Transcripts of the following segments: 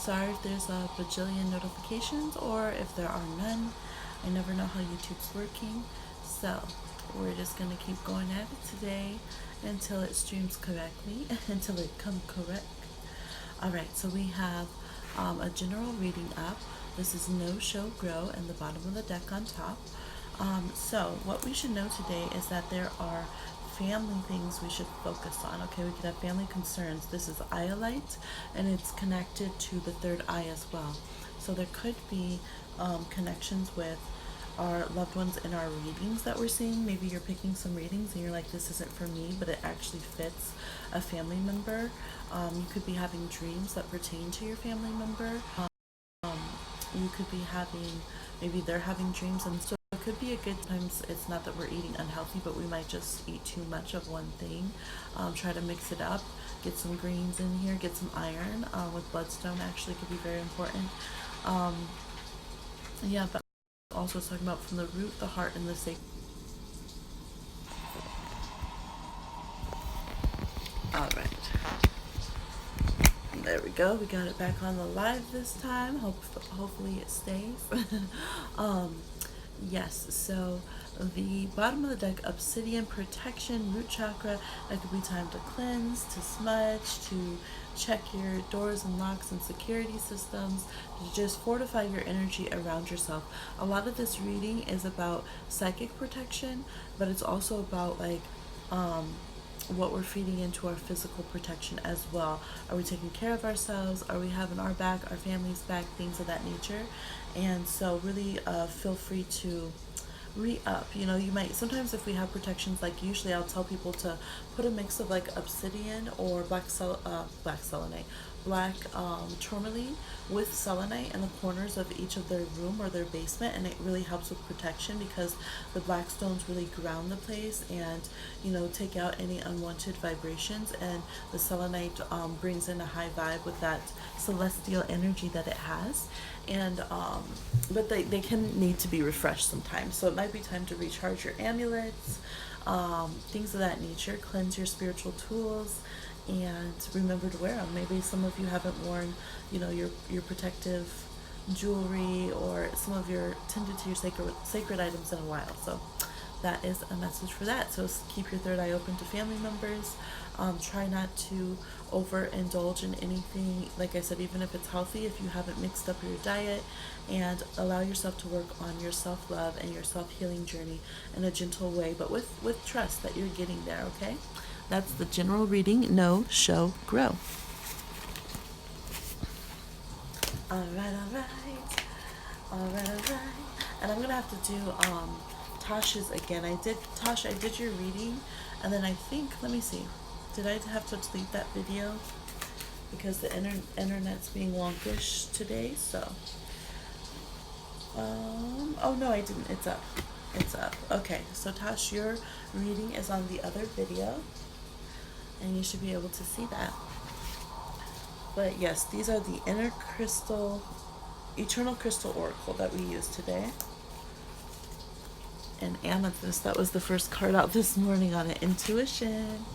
Sorry if there's a bajillion notifications or if there are none. I never know how YouTube's working. So we're just gonna keep going at it today until it streams correctly, until it comes correct. Alright, so we have a general reading up. This is No Show Grow and the bottom of the deck on top. So what we should know today is that there are family things we should focus on. Okay, we could have family concerns. This is iolite and it's connected to the third eye as well. So there could be connections with our loved ones in our readings that we're seeing. Maybe you're picking some readings and you're like, this isn't for me, but it actually fits a family member. You could be having dreams that pertain to your family member. You could be having, maybe they're having dreams, and so it could be a good times. It's not that we're eating unhealthy, but we might just eat too much of one thing. Try to mix it up, get some greens in here, get some iron with bloodstone actually could be very important. um, yeah, but also talking about from the root, the heart, and the sacral. All right, there we go. We got it back on the live this time. Hopefully it stays. um, yes. So the bottom of the deck, obsidian protection, root chakra. That could be time to cleanse, to smudge, to check your doors and locks and security systems, to just fortify your energy around yourself. A lot of this reading is about psychic protection, but it's also about like um, what we're feeding into our physical protection as well. Are we taking care of ourselves? Are we having our back, our family's back, things of that nature? And so really feel free to re-up. You know, you might sometimes, if we have protections, like usually I'll tell people to put a mix of like obsidian or black selenite, black tourmaline with selenite in the corners of each of their room or their basement, and it really helps with protection because the black stones really ground the place and, you know, take out any unwanted vibrations, and the selenite brings in a high vibe with that celestial energy that it has. And but they can need to be refreshed sometimes, so it might be time to recharge your amulets, things of that nature. Cleanse your spiritual tools and remember to wear them. Maybe some of you haven't worn, you know, your protective jewelry or some of your tended to your sacred items in a while. So that is a message for that. So keep your third eye open to family members. Try not to overindulge in anything. Like I said, even if it's healthy, if you haven't mixed up your diet, and allow yourself to work on your self-love and your self-healing journey in a gentle way, but with trust that you're getting there. Okay, that's the general reading. Know, show, grow. All right, all right, all right, all right. And I'm gonna have to do Tasha's again. I did your reading, and then I think, let me see, did I have to delete that video because the internet's being wonkish today? So, oh no, I didn't. It's up. It's up. Okay, so Tosh, your reading is on the other video, and you should be able to see that. But yes, these are the eternal crystal oracle that we use today. And amethyst, that was the first card out this morning on it. Intuition.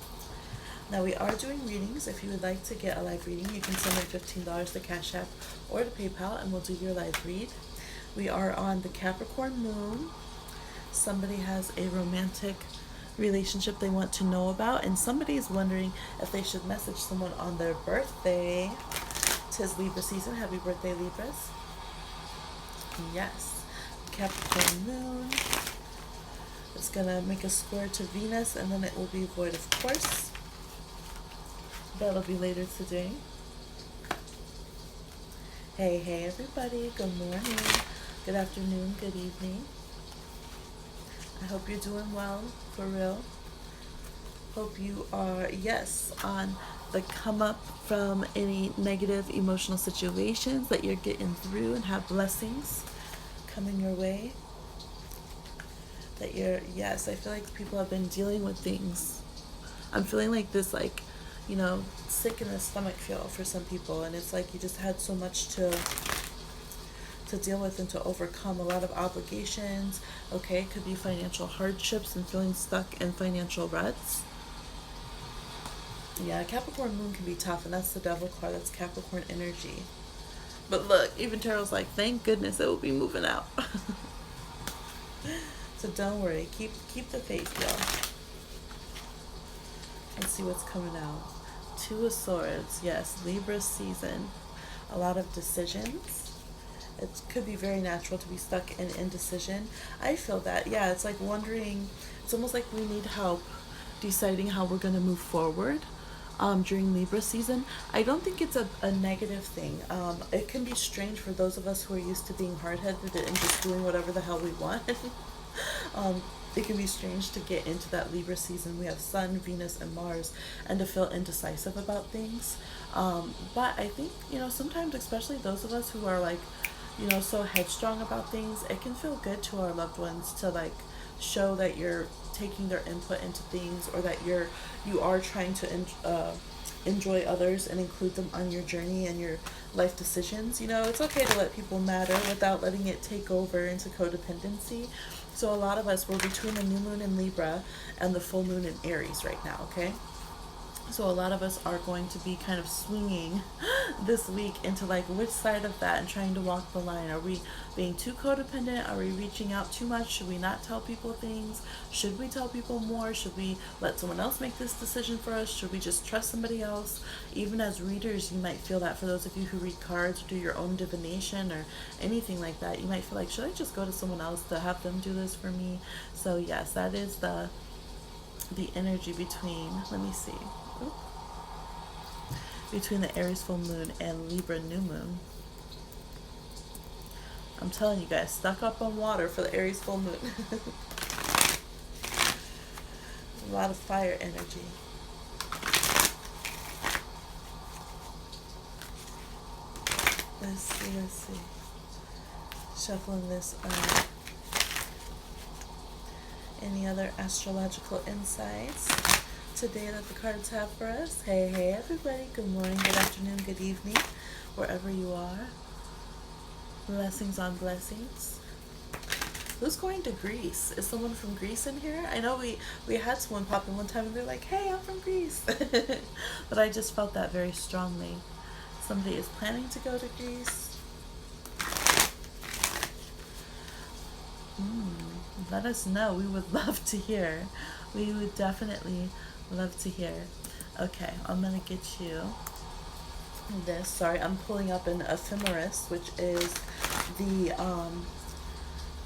Now we are doing readings. If you would like to get a live reading, you can send me $15 to Cash App or to PayPal, and we'll do your live read. We are on the Capricorn moon. Somebody has a romantic relationship they want to know about, and somebody is wondering if they should message someone on their birthday. 'Tis Libra season. Happy birthday, Libras. Yes. Capricorn moon. It's gonna make a square to Venus, and then it will be void, of course. That'll be later today. Hey everybody, good morning, good afternoon, good evening. I hope you're doing well, for real. Hope you are, yes, on the come up from any negative emotional situations, that you're getting through and have blessings coming your way. That you're, yes, I feel like people have been dealing with things. I'm feeling like this, like, you know, sick in the stomach feel for some people, and it's like you just had so much to deal with and to overcome. A lot of obligations. Okay, it could be financial hardships and feeling stuck in financial ruts. Yeah, Capricorn moon can be tough, and that's the devil card. That's Capricorn energy. But look, even Tarot's like, thank goodness it will be moving out. So don't worry. Keep the faith, y'all. Let's see what's coming out. Two of Swords. Yes, Libra season. A lot of decisions. It could be very natural to be stuck in indecision. I feel that. Yeah, it's like wondering. It's almost like we need help deciding how we're going to move forward during Libra season. I don't think it's a negative thing. It can be strange for those of us who are used to being hard-headed and just doing whatever the hell we want. um, it can be strange to get into that Libra season. We have Sun, Venus, and Mars, and to feel indecisive about things. But I think, sometimes, especially those of us who are like, so headstrong about things, it can feel good to our loved ones to like show that you're taking their input into things, or that you are trying to enjoy others and include them on your journey and your life decisions. It's okay to let people matter without letting it take over into codependency. So a lot of us, we're between the new moon in Libra and the full moon in Aries right now, okay? So a lot of us are going to be kind of swinging this week into like which side of that, and trying to walk the line. Are we being too codependent? Are we reaching out too much? Should we not tell people things? Should we tell people more? Should we let someone else make this decision for us? Should we just trust somebody else? Even as readers, you might feel that. For those of you who read cards or do your own divination or anything like that, you might feel like, should I just go to someone else to have them do this for me? So yes, that is the energy between, let me see, between the Aries full moon and Libra new moon. I'm telling you guys, stuck up on water for the Aries full moon. A lot of fire energy. Let's see. Shuffling this up. Any other astrological insights today that the cards have for us? Hey everybody, good morning, good afternoon, good evening, wherever you are. Blessings on blessings. Who's going to Greece? Is someone from Greece in here? I know we had someone pop in one time and they're like, hey, I'm from Greece. But I just felt that very strongly. Somebody is planning to go to Greece. Let us know. We would love to hear. We would definitely love to hear. Okay, I'm gonna get you this. Sorry, I'm pulling up an ephemeris, which is the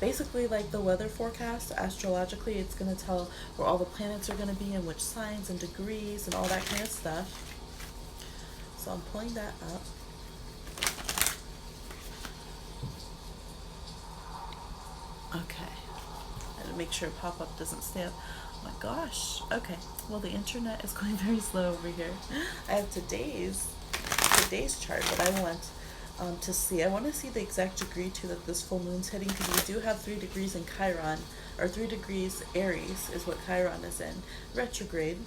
basically like the weather forecast. Astrologically, it's gonna tell where all the planets are gonna be and which signs and degrees and all that kind of stuff. So I'm pulling that up. Okay. And make sure pop-up doesn't stay up. Oh my gosh. Okay. Well, the internet is going very slow over here. I have today's chart that I want to see. I want to see the exact degree too that this full moon's hitting, because we do have 3 degrees in Chiron, or 3 degrees Aries is what Chiron is in. Retrograde.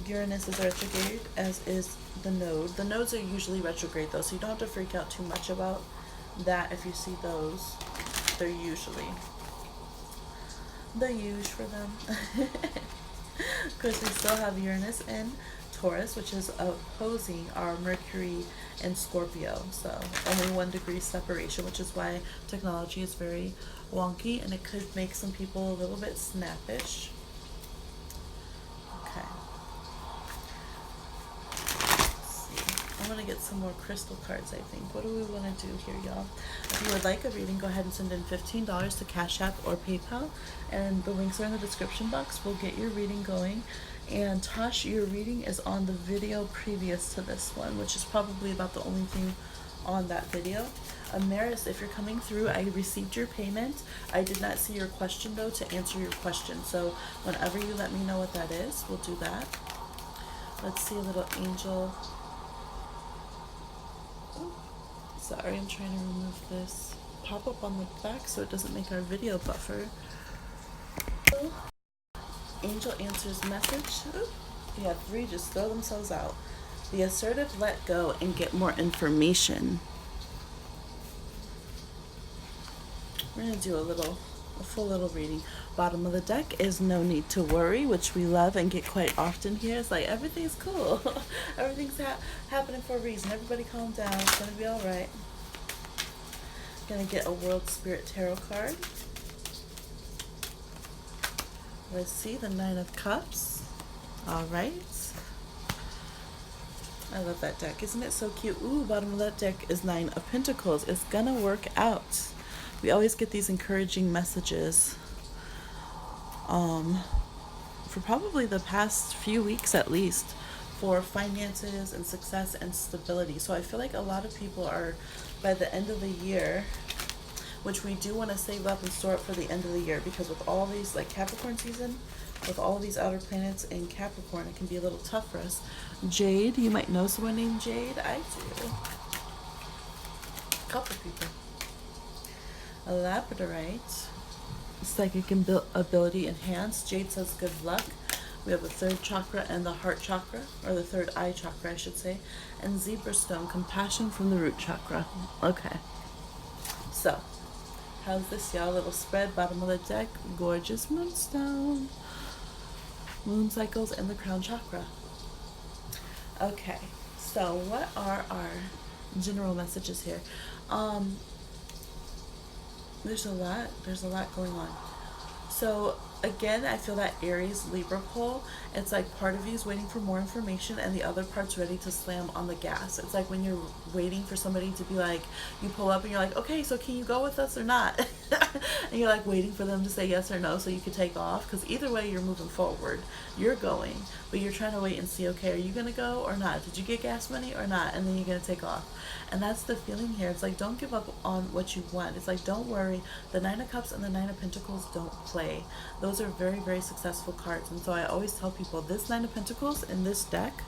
Uranus is retrograde, as is the node. The nodes are usually retrograde though, so you don't have to freak out too much about that if you see those. They're usually the usual for them. Of course, we still have Uranus in Taurus, which is opposing our Mercury in Scorpio. So only 1 degree separation, which is why technology is very wonky and it could make some people a little bit snappish. Okay. I'm going to get some more crystal cards, I think. What do we want to do here, y'all? If you would like a reading, go ahead and send in $15 to Cash App or PayPal, and the links are in the description box. We'll get your reading going. And Tosh, your reading is on the video previous to this one, which is probably about the only thing on that video. Maris, if you're coming through, I received your payment. I did not see your question, though, to answer your question. So whenever you let me know what that is, we'll do that. Let's see a little angel. Sorry, I'm trying to remove this pop-up on the back so it doesn't make our video buffer. Angel answers message. You have 3 just throw themselves out. Be assertive, let go, and get more information. We're going to do a little a full little reading. Bottom of the deck is no need to worry, which we love and get quite often here. It's like everything's cool. Everything's happening for a reason. Everybody calm down. It's gonna be all right. Gonna get a World Spirit Tarot card. Let's see, the Nine of Cups. All right. I love that deck. Isn't it so cute? Ooh, bottom of that deck is Nine of Pentacles. It's gonna work out. We always get these encouraging messages for probably the past few weeks at least, for finances and success and stability. So I feel like a lot of people are, by the end of the year, which we do want to save up and store up for the end of the year, because with all these, like Capricorn season, with all these outer planets in Capricorn, it can be a little tough for us. Jade, you might know someone named Jade. I do. A couple people. A labradorite. Psychic ability enhanced. Jade says good luck. We have the third chakra and the heart chakra, or the third eye chakra, I should say. And zebra stone, compassion from the root chakra. Okay. So, how's this, y'all? Little spread, bottom of the deck. Gorgeous moonstone. Moon cycles and the crown chakra. Okay. So, what are our general messages here? There's a lot going on. So again, I feel that Aries Libra pole, it's like part of you is waiting for more information and the other part's ready to slam on the gas. It's like when you're waiting for somebody to be like, you pull up and you're like, okay, so can you go with us or not? And you're like waiting for them to say yes or no so you can take off, because either way you're moving forward. You're going, but you're trying to wait and see, okay, are you going to go or not? Did you get gas money or not? And then you're going to take off. And that's the feeling here. It's like, don't give up on what you want. It's like, don't worry. The Nine of Cups and the Nine of Pentacles don't play. Those are very, very successful cards. And so I always tell people, this Nine of Pentacles in this deck,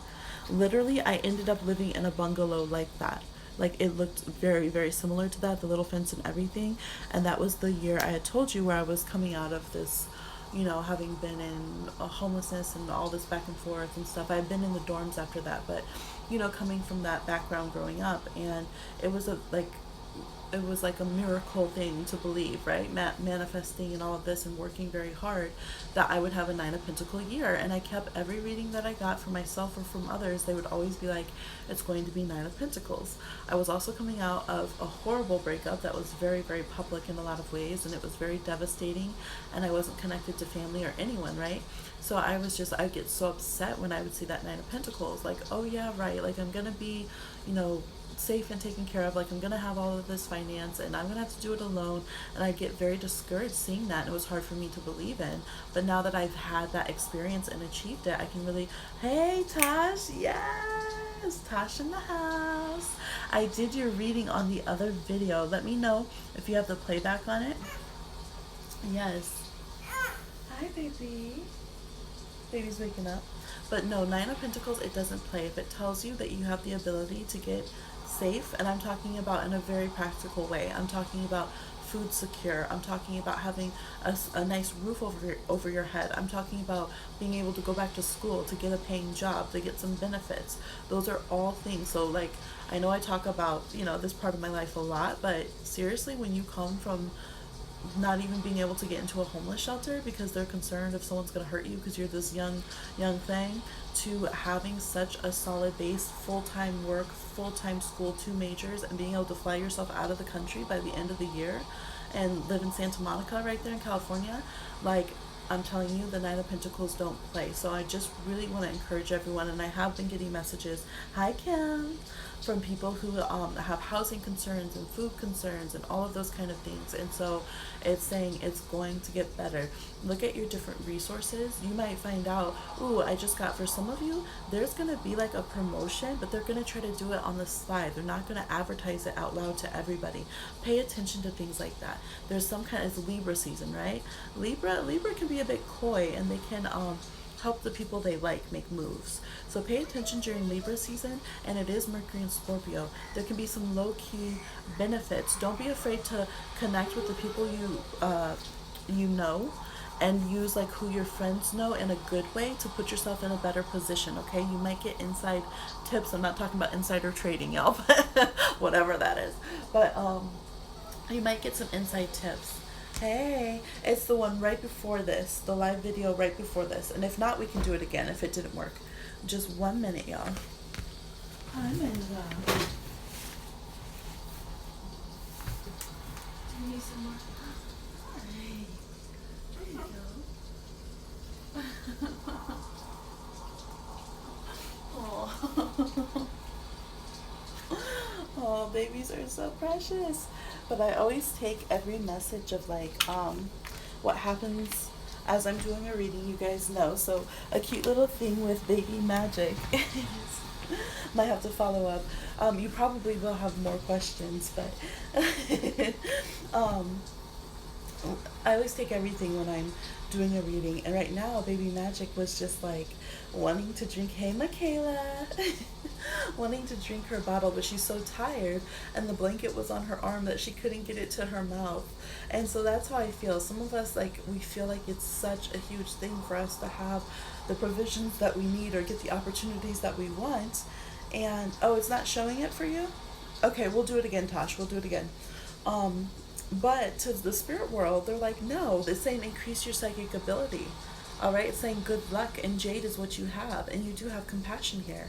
literally I ended up living in a bungalow like that. Like, it looked very, very similar to that, the little fence and everything. And that was the year I had told you where I was coming out of this, you know, having been in homelessness and all this back and forth and stuff. I had been in the dorms after that, but, you know, coming from that background growing up, and it was like a miracle thing to believe, right? Manifesting and all of this and working very hard, that I would have a Nine of Pentacle year. And I kept every reading that I got from myself or from others, they would always be like, it's going to be Nine of Pentacles. I was also coming out of a horrible breakup that was very, very public in a lot of ways, and it was very devastating, and I wasn't connected to family or anyone, right? So I'd get so upset when I would see that Nine of Pentacles, like, oh yeah, right, like I'm gonna be, you know, safe and taken care of, like I'm gonna have all of this finance and I'm gonna have to do it alone. And I get very discouraged seeing that, and it was hard for me to believe in. But now that I've had that experience and achieved it, I can really, hey Tosh, yes, Tosh in the house. I did your reading on the other video. Let me know if you have the playback on it. Yes. Hi baby. Baby's waking up. But no, Nine of Pentacles, it doesn't play. If it tells you that you have the ability to get safe, and I'm talking about in a very practical way, I'm talking about food secure, I'm talking about having a nice roof over your head, I'm talking about being able to go back to school, to get a paying job, to get some benefits. Those are all things. So like, I know I talk about, you know, this part of my life a lot, but seriously, when you come from not even being able to get into a homeless shelter because they're concerned if someone's going to hurt you because you're this young thing, to having such a solid base, full-time work, full-time school, 2 majors, and being able to fly yourself out of the country by the end of the year and live in Santa Monica right there in California, like, I'm telling you, the Nine of Pentacles don't play. So I just really want to encourage everyone, and I have been getting messages, hi Kim, from people who have housing concerns and food concerns and all of those kind of things. And so it's saying it's going to get better. Look at your different resources. You might find out, ooh, I just got, for some of you, there's going to be like a promotion, but they're going to try to do it on the slide. They're not going to advertise it out loud to everybody. Pay attention to things like that. There's some kind of, it's Libra season, right? Libra can be a bit coy, and they can help the people they like make moves. So pay attention during Libra season, and it is Mercury and Scorpio. There can be some low-key benefits. Don't be afraid to connect with the people you know, and use like who your friends know in a good way to put yourself in a better position, okay? You might get inside tips. I'm not talking about insider trading, y'all, but whatever that is. But you might get some inside tips Hey, it's the one right before this, the live video right before this. And if not, we can do it again if it didn't work. Just 1 minute, y'all. Hi, Menza. Do you need some more? Hey, there you go. Oh. Oh, babies are so precious. But I always take every message of like what happens as I'm doing a reading, you guys know. So a cute little thing with baby magic. Might have to follow up. You probably will have more questions, but um, I always take everything when I'm doing a reading. And right now, Baby Magic was just like wanting to drink. Hey, Michaela. Wanting to drink her bottle, but she's so tired, and the blanket was on her arm that she couldn't get it to her mouth. And so that's how I feel. Some of us, like, we feel like it's such a huge thing for us to have the provisions that we need or get the opportunities that we want. And oh, it's not showing it for you? Okay, we'll do it again, Tosh. We'll do it again. Um, but to the spirit world, they're like, no, they're saying increase your psychic ability. All right, it's saying good luck, and jade is what you have, and you do have compassion here.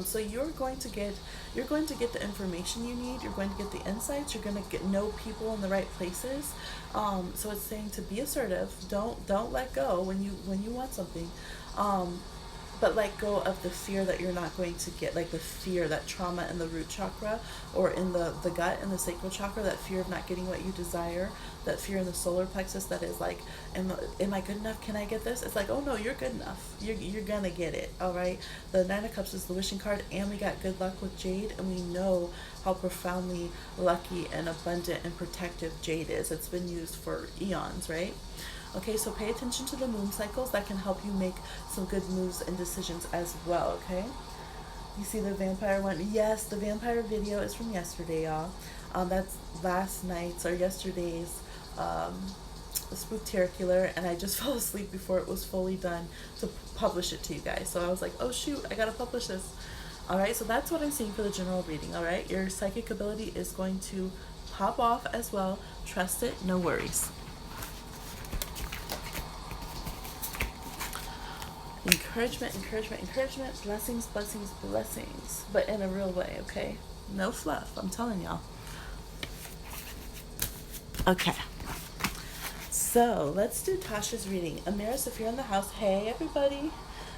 So you're going to get the information you need. You're going to get the insights. You're going to get know people in the right places. So it's saying to be assertive. Don't let go when you want something. But let go of the fear that you're not going to get, like the fear, that trauma in the root chakra or in the gut and the sacral chakra, that fear of not getting what you desire, that fear in the solar plexus that is like, am I good enough? Can I get this? It's like, oh no, you're good enough. You're gonna get it, all right? The Nine of Cups is the wishing card, and we got good luck with jade, and we know how profoundly lucky and abundant and protective jade is. It's been used for eons, right? Okay, so pay attention to the moon cycles. That can help you make some good moves and decisions as well, okay? You see the vampire one? Yes, the vampire video is from yesterday, y'all. That's last night's or yesterday's spooktacular, and I just fell asleep before it was fully done to publish it to you guys. So I was like, oh shoot, I gotta publish this. All right, so that's what I'm seeing for the general reading, all right? Your psychic ability is going to pop off as well. Trust it, no worries. Encouragement, encouragement, encouragement, blessings, blessings, blessings, but in a real way, okay? No fluff, I'm telling y'all. Okay, so let's do Tasha's reading. Amiris, if you're in the house, hey everybody.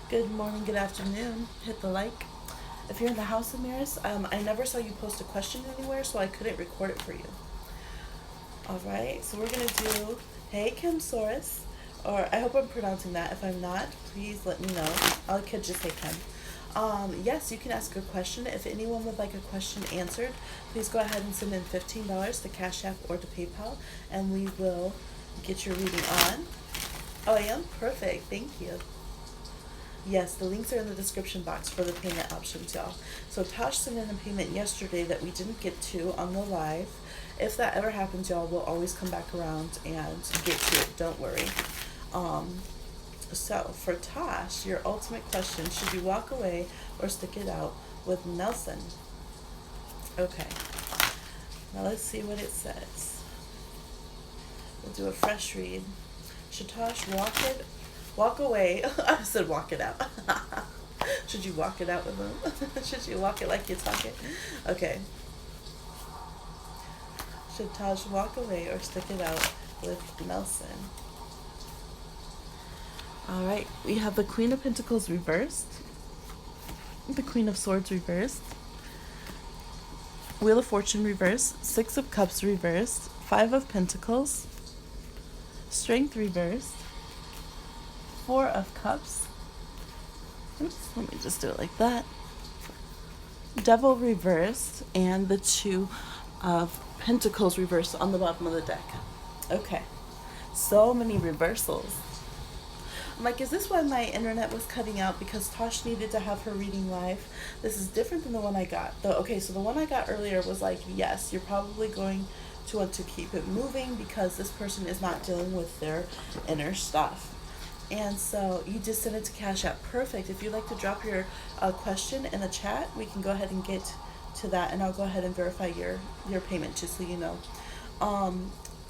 Good morning, good afternoon. Hit the like. If you're in the house, Amiris, I never saw you post a question anywhere, so I couldn't record it for you. All right, so we're gonna do, hey Kim Soros. Or I hope I'm pronouncing that. If I'm not, please let me know. I could just say Ken. Yes, you can ask a question. If anyone would like a question answered, please go ahead and send in $15 to Cash App or to PayPal, and we will get your reading on. Oh, I am? Perfect. Thank you. Yes, the links are in the description box for the payment options, y'all. So Tosh sent in a payment yesterday that we didn't get to on the live. If that ever happens, y'all, we'll always come back around and get to it. Don't worry. So for Tosh, your ultimate question, should you walk away or stick it out with Nelson? Okay, now let's see what it says. We'll do a fresh read. Should Tosh walk away? I said walk it out. Should you walk it out with him? Should you walk it like you're talking? Okay. Should Tosh walk away or stick it out with Nelson? All right, we have the Queen of Pentacles reversed, the Queen of Swords reversed, Wheel of Fortune reversed, Six of Cups reversed, Five of Pentacles, Strength reversed, Four of Cups. Oops, let me just do it like that. Devil reversed, and the Two of Pentacles reversed on the bottom of the deck. Okay, so many reversals. I'm like, is this why my internet was cutting out? Because Tosh needed to have her reading live. This is different than the one I got. Okay, so the one I got earlier was like, yes, you're probably going to want to keep it moving because this person is not dealing with their inner stuff. And so you just sent it to Cash App. Perfect. If you'd like to drop your question in the chat, we can go ahead and get to that, and I'll go ahead and verify your payment, just so you know.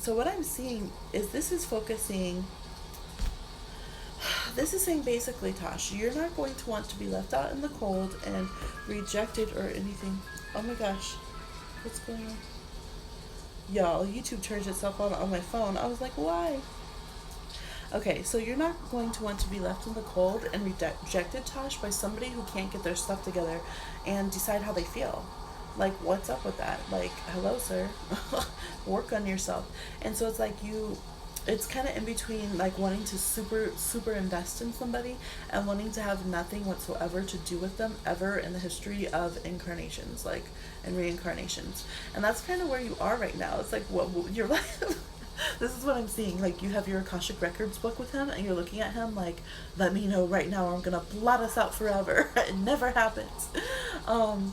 So what I'm seeing is this is saying basically, Tosh, you're not going to want to be left out in the cold and rejected or anything. Oh my gosh, what's going on? Y'all, YouTube turned itself on my phone. I was like, why? Okay, so you're not going to want to be left in the cold and rejected, Tosh, by somebody who can't get their stuff together and decide how they feel. Like, what's up with that? Like, hello, sir. Work on yourself. And so it's like it's kind of in between, like wanting to super invest in somebody and wanting to have nothing whatsoever to do with them ever in the history of incarnations, like, and reincarnations. And that's kind of where you are right now. It's like, what you're like. This is what I'm seeing. Like, you have your Akashic Records book with him, and you're looking at him like, let me know right now, or I'm gonna blot us out forever. It never happens. Um,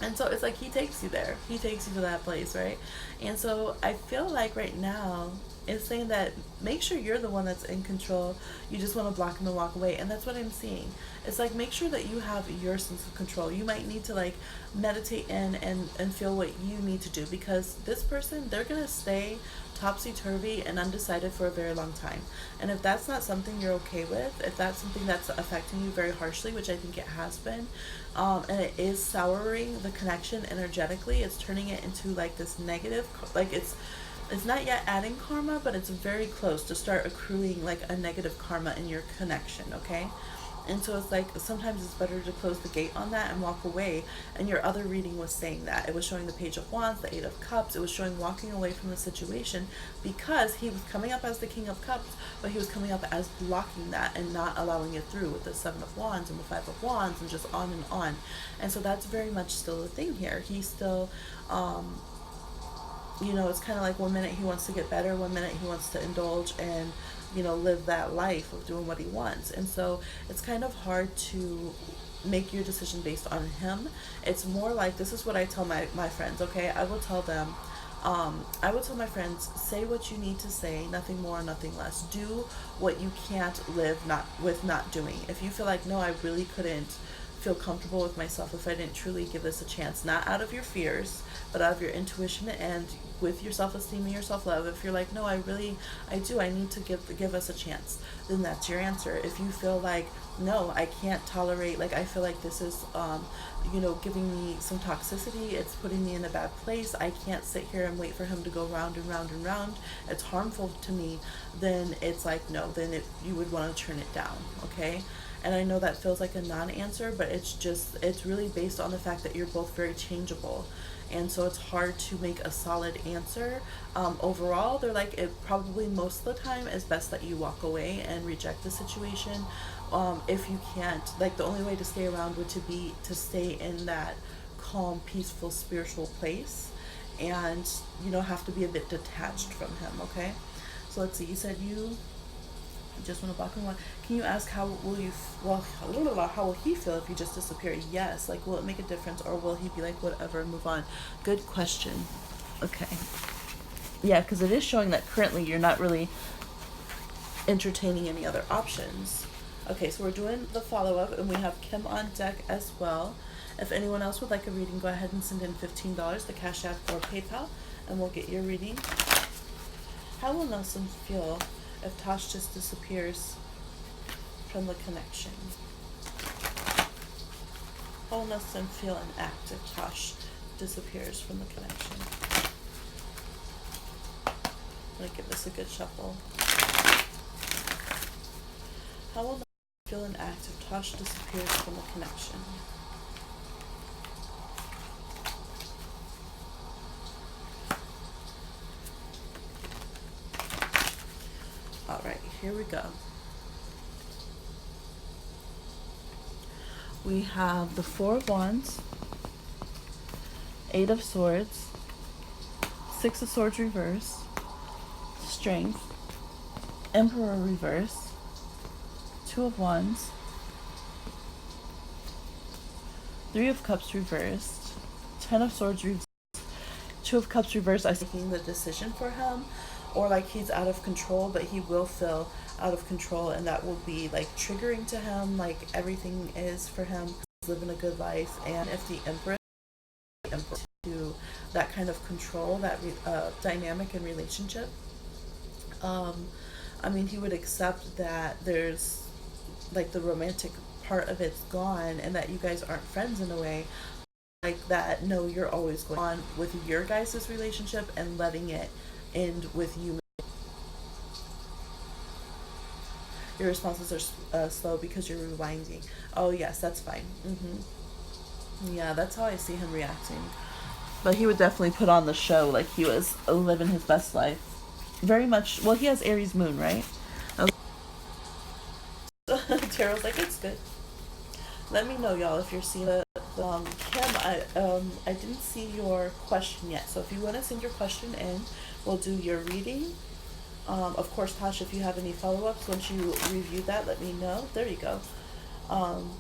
and so it's like he takes you there. He takes you to that place, right? And so I feel like right now it's saying that make sure you're the one that's in control. You just want to block him and walk away. And that's what I'm seeing. It's like make sure that you have your sense of control. You might need to like meditate in and feel what you need to do, because this person, they're going to stay topsy-turvy and undecided for a very long time. And if that's not something you're okay with, if that's something that's affecting you very harshly, which I think it has been, and it is souring the connection energetically, it's turning it into like this negative, like it's not yet adding karma, but it's very close to start accruing like a negative karma in your connection, okay? And so it's like sometimes it's better to close the gate on that and walk away. And your other reading was saying that. It was showing the Page of Wands, the Eight of Cups. It was showing walking away from the situation because he was coming up as the King of Cups, but he was coming up as blocking that and not allowing it through with the Seven of Wands and the Five of Wands and just on and on. And so that's very much still a thing here. He's still, it's kind of like one minute he wants to get better, one minute he wants to indulge and, live that life of doing what he wants. And so it's kind of hard to make your decision based on him. It's more like, this is what I tell my friends, okay? I will tell my friends, say what you need to say, nothing more, nothing less. Do what you can't live not doing. If you feel like, no, I really couldn't feel comfortable with myself if I didn't truly give this a chance, not out of your fears, but out of your intuition and with your self-esteem and your self-love. If you're like, no, I need to give us a chance, then that's your answer. If you feel like, no, I can't tolerate, like, I feel like this is giving me some toxicity, it's putting me in a bad place, I can't sit here and wait for him to go round and round and round, it's harmful to me, then it's like, no, then you would want to turn it down, okay? And I know that feels like a non-answer, but it's really based on the fact that you're both very changeable. And so it's hard to make a solid answer. Overall, they're like, it probably most of the time is best that you walk away and reject the situation. If you can't, like, the only way to stay around would to be to stay in that calm, peaceful, spiritual place, and have to be a bit detached from him. Okay, so let's see. You said you just want to block him. Can you ask how will you? How will he feel if you just disappear? Yes. Like, will it make a difference, or will he be like, whatever, move on? Good question. Okay. Yeah, because it is showing that currently you're not really entertaining any other options. Okay, so we're doing the follow-up, and we have Kim on deck as well. If anyone else would like a reading, go ahead and send in $15, the Cash App or PayPal, and we'll get your reading. How will Nelson feel if Tosh just disappears from the connection? How will Nelson feel and act if Tosh disappears from the connection? I'm going to give this a good shuffle. How will Nelson feel and act if Tosh disappears from the connection? Alright, here we go. We have the Four of Wands, Eight of Swords, Six of Swords reversed, Strength, Emperor reversed, Two of Wands, Three of Cups reversed, Ten of Swords reversed, Two of Cups reversed. I'm making the decision for him, or like he's out of control, but he will feel out of control, and that will be like triggering to him, like everything is for him. He's living a good life. And if the Emperor to that kind of control, that dynamic in relationship. Um, I mean, he would accept that there's like the romantic part of it's gone and that you guys aren't friends in a way. Like that, no, you're always going on with your guys' relationship and letting it end with you. Your responses are slow because you're rewinding. Oh, yes, that's fine. Yeah, that's how I see him reacting. But he would definitely put on the show like he was living his best life. Very much. Well, he has Aries moon, right? Tarot's like, it's good. Let me know, y'all, if you're seeing Kim, I didn't see your question yet. So if you want to send your question in, we'll do your reading. Of course, Tasha, if you have any follow-ups, once you review that, let me know. There you go. Um,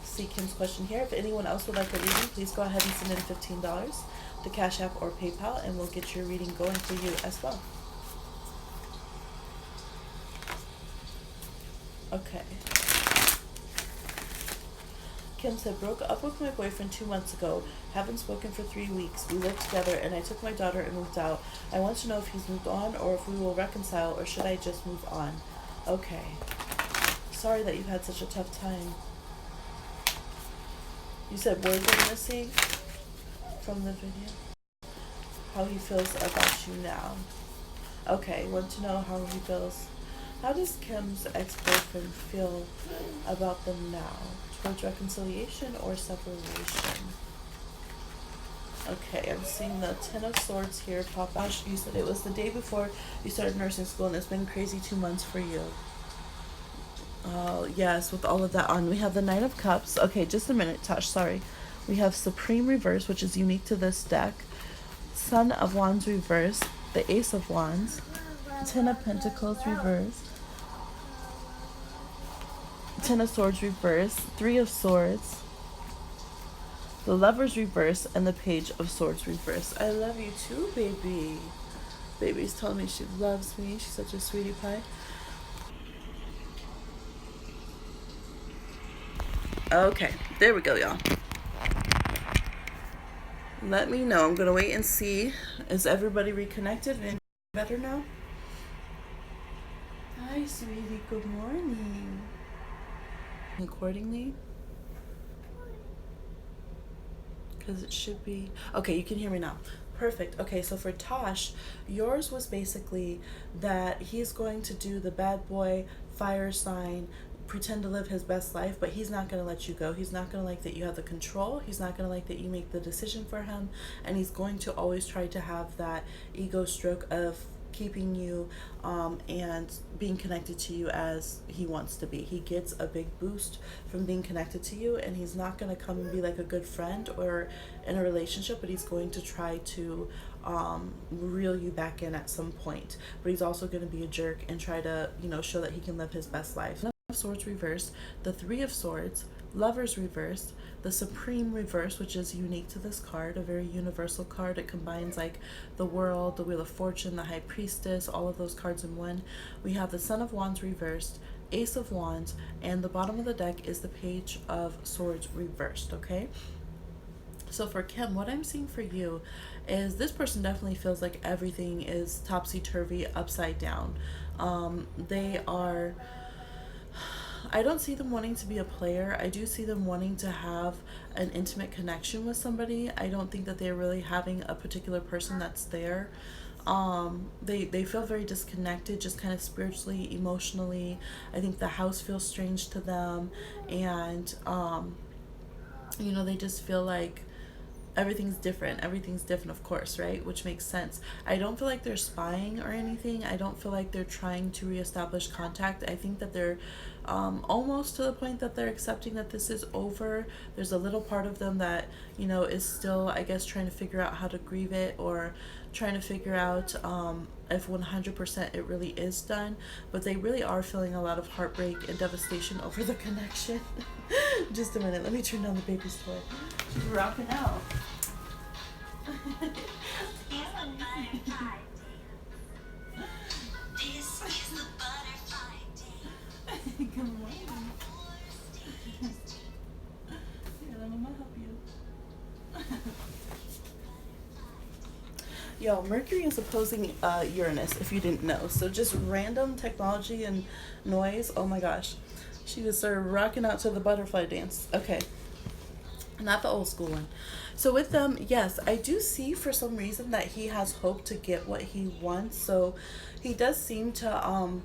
see Kim's question here. If anyone else would like a reading, please go ahead and send in $15 to Cash App or PayPal, and we'll get your reading going for you as well. Okay. Kim said, broke up with my boyfriend 2 months ago. Haven't spoken for 3 weeks. We lived together and I took my daughter and moved out. I want to know if he's moved on or if we will reconcile or should I just move on? Okay. Sorry that you've had such a tough time. You said words are missing from the video. How he feels about you now. Okay, want to know how he feels. How does Kim's ex-boyfriend feel about them now? Towards reconciliation or separation? Okay, I'm seeing the Ten of Swords here pop out. You said it was the day before you started nursing school and it's been crazy 2 months for you. Oh, yes, with all of that on. We have the Knight of Cups. Okay, just a minute, Tosh, sorry. We have Supreme Reverse, which is unique to this deck. Son of Wands Reverse. The Ace of Wands. Ten of Pentacles Reverse. Ten of Swords Reverse. Three of Swords. The Lovers Reverse. And the Page of Swords Reverse. I love you too, baby. Baby's telling me she loves me. She's such a sweetie pie. Okay, there we go, y'all. Let me know. I'm going to wait and see. Is everybody reconnected and better now? Hi, sweetie. Good morning. Accordingly. Because it should be... Okay, you can hear me now. Perfect. Okay, so for Tosh, yours was basically that he's going to do the bad boy, fire sign, pretend to live his best life, but he's not going to let you go. He's not going to like that you have the control. He's not going to like that you make the decision for him. And he's going to always try to have that ego stroke of keeping you and being connected to you as he wants to be. He gets a big boost from being connected to you, and he's not going to come and be like a good friend or in a relationship, but he's going to try to reel you back in at some point. But he's also going to be a jerk and try to, show that he can live his best life. Swords reversed, the Three of Swords, Lovers reversed, the Supreme reverse, which is unique to this card, a very universal card. It combines like the World, the Wheel of Fortune, the High Priestess, all of those cards in one. We have the Son of Wands reversed, Ace of Wands, and the bottom of the deck is the Page of Swords reversed, okay? So for Kim, what I'm seeing for you is this person definitely feels like everything is topsy-turvy, upside down. They are... I don't see them wanting to be a player. I do see them wanting to have an intimate connection with somebody. I don't think that they're really having a particular person that's there. They feel very disconnected, just kind of spiritually, emotionally. I think the house feels strange to them, and they just feel like everything's different, of course, right? Which makes sense. I don't feel like they're spying or anything. I don't feel like they're trying to reestablish contact. I think that they're almost to the point that they're accepting that this is over. There's a little part of them that is still, I guess, trying to figure out how to grieve it, or trying to figure out if 100% it really is done. But they really are feeling a lot of heartbreak and devastation over the connection. Just a minute, let me turn down the baby's toy. She's rocking out. This is the butterfly day. Good morning. Here, let Mama help you. Yo, Mercury is opposing Uranus, if you didn't know. So just random technology and noise. Oh my gosh. She just started rocking out to the butterfly dance. Okay. Not the old school one. So with them, yes, I do see for some reason that he has hope to get what he wants. So he does seem to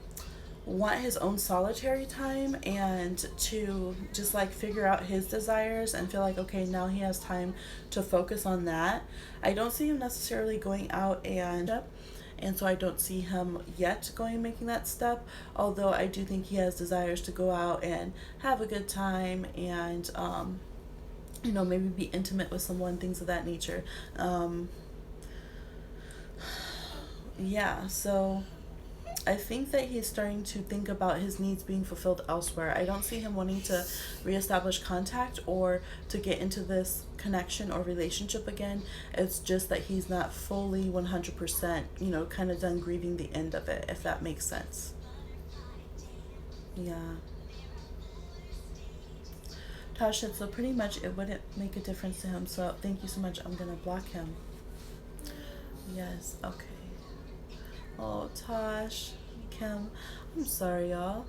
want his own solitary time and to just like figure out his desires and feel like okay, now he has time to focus on that. I don't see him necessarily going out and so I don't see him yet going and making that step, although I do think he has desires to go out and have a good time and maybe be intimate with someone, things of that nature. um yeah, so I think that he's starting to think about his needs being fulfilled elsewhere. I don't see him wanting to reestablish contact or to get into this connection or relationship again. It's just that he's not fully 100%, kind of done grieving the end of it, if that makes sense. Yeah. Tosh said, so pretty much it wouldn't make a difference to him. So thank you so much. I'm going to block him. Yes, okay. Oh, Tosh, Kim, I'm sorry, y'all.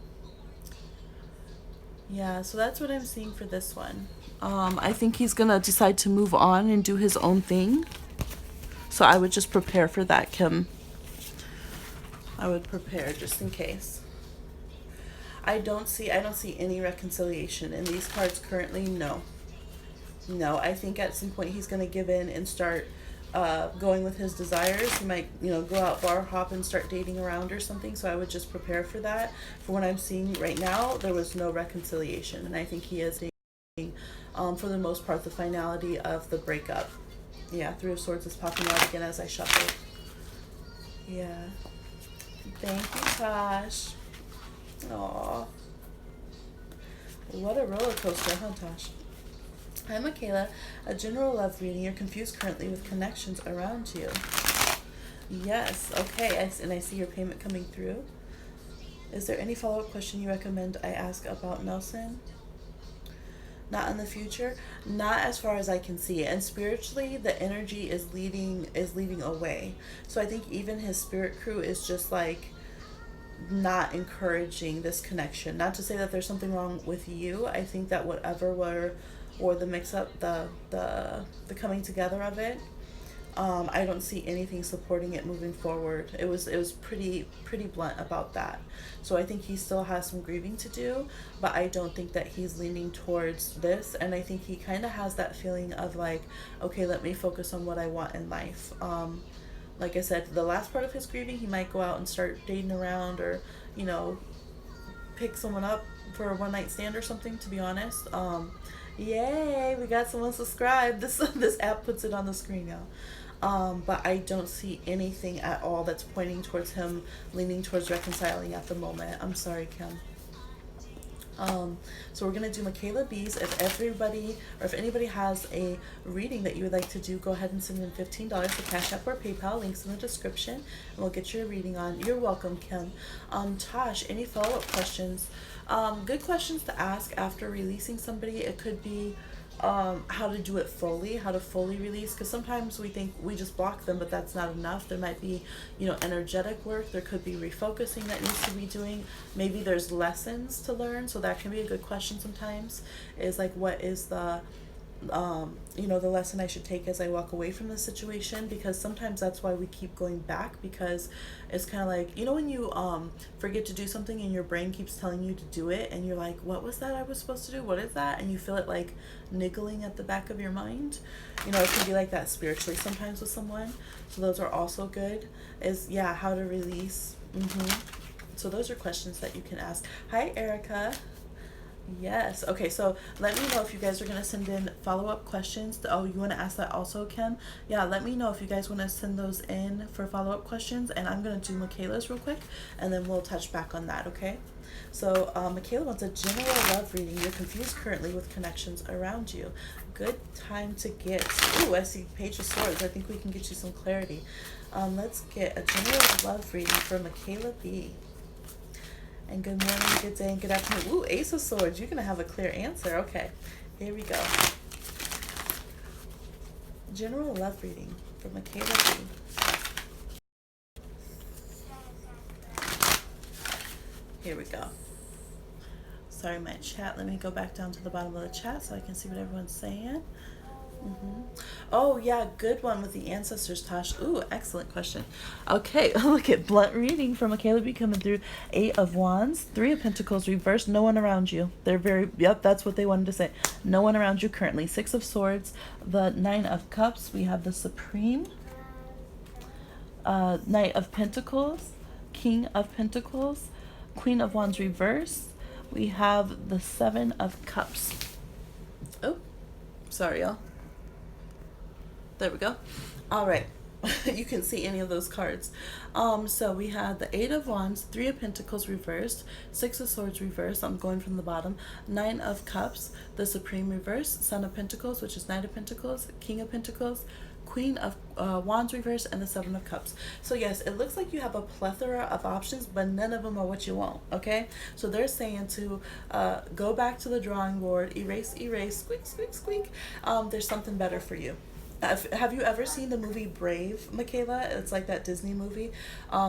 Yeah, so that's what I'm seeing for this one. I think he's gonna decide to move on and do his own thing. So I would just prepare for that, Kim. I would prepare just in case. I don't see any reconciliation in these cards currently. No. No, I think at some point he's gonna give in and start going with his desires. He might, go out bar hop and start dating around or something. So I would just prepare for that. For what I'm seeing right now, there was no reconciliation, and I think he is dating, for the most part, the finality of the breakup. Yeah, Three of Swords is popping out again as I shuffle. Yeah. Thank you, Tosh. Aw. What a roller coaster, huh, Tosh? Hi, Michaela. A general love reading. You're confused currently with connections around you. Yes. Okay. And I see your payment coming through. Is there any follow-up question you recommend I ask about Nelson? Not in the future. Not as far as I can see. And spiritually, the energy is leading away. So I think even his spirit crew is just like not encouraging this connection. Not to say that there's something wrong with you. I think that whatever were or the mix up, the coming together of it, I don't see anything supporting it moving forward. It was pretty blunt about that. So I think he still has some grieving to do, but I don't think that he's leaning towards this. And I think he kind of has that feeling of like, okay, let me focus on what I want in life. Like I said, the last part of his grieving, he might go out and start dating around or, you know, pick someone up for a one night stand or something. To be honest, yay, we got someone subscribed. This app puts it on the screen now. But I don't see anything at all that's pointing towards him leaning towards reconciling at the moment. I'm sorry, Kim. So we're gonna do Michaela B's. If anybody has a reading that you would like to do, go ahead and send in $15 to Cash App or PayPal. Links in the description, and we'll get your reading on. You're welcome, Kim. Tosh, any follow-up questions? Good questions to ask after releasing somebody. It could be how to do it fully, how to fully release, because sometimes we think we just block them, but that's not enough. There might be, energetic work. There could be refocusing that needs to be doing. Maybe there's lessons to learn, so that can be a good question sometimes, is like, what is the lesson I should take as I walk away from the situation, because sometimes that's why we keep going back, because it's kind of like, when you forget to do something and your brain keeps telling you to do it and you're like, what was that I was supposed to do? What is that? And you feel it like niggling at the back of your mind. It can be like that spiritually sometimes with someone. So those are also good, is how to release. So those are questions that you can ask. Hi, Erica. Yes. Okay, so let me know if you guys are going to send in follow-up questions. Oh, you want to ask that also, Kim? Yeah, let me know if you guys want to send those in for follow-up questions, and I'm going to do Michaela's real quick, and then we'll touch back on that, okay? So Michaela wants a general love reading. You're confused currently with connections around you. Good time to get... Ooh, I see Page of Swords. I think we can get you some clarity. Let's get a general love reading for Michaela B. And good morning, good day, and good afternoon. Ooh, Ace of Swords. You're going to have a clear answer. Okay, here we go. General love reading for Michaela B. Here we go. Sorry, my chat. Let me go back down to the bottom of the chat so I can see what everyone's saying. hmm Oh, yeah, good one with the ancestors, Tosh. Ooh, excellent question. Okay, look at blunt reading from Michaela B coming through. Eight of Wands, Three of Pentacles reversed, no one around you. They're very, yep, that's what they wanted to say. No one around you currently. Six of Swords, the Nine of Cups. We have the Supreme, Knight of Pentacles, King of Pentacles, Queen of Wands reverse. We have the Seven of Cups. Oh, sorry, y'all. There we go. All right. You can see any of those cards. So we had the Eight of Wands, Three of Pentacles reversed, Six of Swords reversed. I'm going from the bottom. Nine of Cups, the Supreme reverse, Son of Pentacles, which is Knight of Pentacles, King of Pentacles, Queen of Wands reverse, and the Seven of Cups. So yes, it looks like you have a plethora of options, but none of them are what you want. Okay, so they're saying to go back to the drawing board, erase, erase, squeak, squeak, squeak. There's something better for you. Have you ever seen the movie Brave, Michaela? It's like that Disney movie.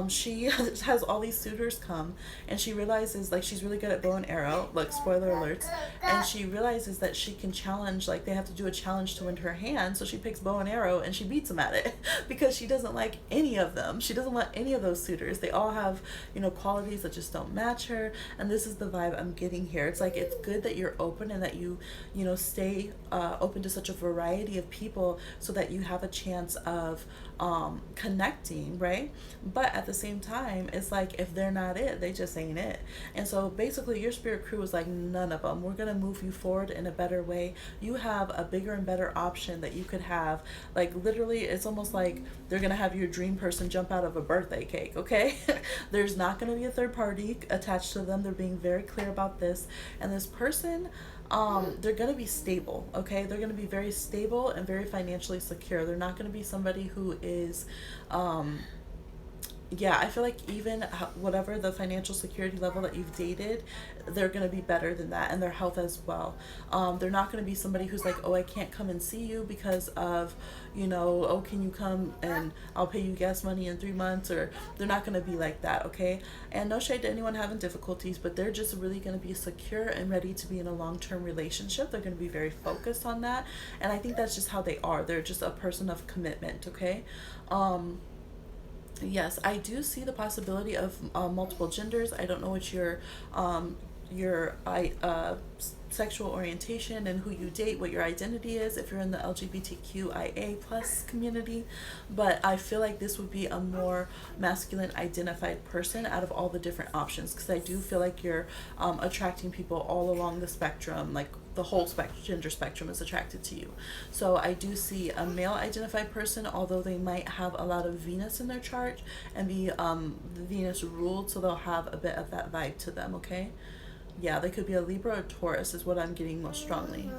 She has all these suitors come, and she realizes like she's really good at bow and arrow. Like spoiler alerts, and she realizes that she can challenge. Like they have to do a challenge to win her hand, so she picks bow and arrow and she beats them at it because she doesn't like any of them. She doesn't want any of those suitors. They all have qualities that just don't match her, and this is the vibe I'm getting here. It's like it's good that you're open and that you stay open to such a variety of people, so that you have a chance of connecting, right? But at the same time, it's like if they're not it, they just ain't it. And so basically your spirit crew is like, none of them. We're going to move you forward in a better way. You have a bigger and better option that you could have. Like literally, it's almost like they're going to have your dream person jump out of a birthday cake, okay? There's not going to be a third party attached to them. They're being very clear about this. And this person, they're going to be stable, okay? They're going to be very stable and very financially secure. They're not going to be somebody who is, yeah, I feel like even whatever the financial security level that you've dated, they're going to be better than that, and their health as well. They're not going to be somebody who's like, oh, I can't come and see you because of, oh, can you come and I'll pay you gas money in 3 months, or they're not going to be like that, okay? And no shade to anyone having difficulties, but they're just really going to be secure and ready to be in a long-term relationship. They're going to be very focused on that, and I think that's just how they are. They're just a person of commitment, okay? Yes, I do see the possibility of multiple genders. I don't know what your sexual orientation and who you date, what your identity is, if you're in the LGBTQIA plus community, but I feel like this would be a more masculine identified person out of all the different options, because I do feel like you're attracting people all along the spectrum, like the whole gender spectrum is attracted to you. So I do see a male identified person, although they might have a lot of Venus in their chart and be Venus ruled, so they'll have a bit of that vibe to them, okay? Yeah, they could be a Libra or Taurus is what I'm getting most strongly.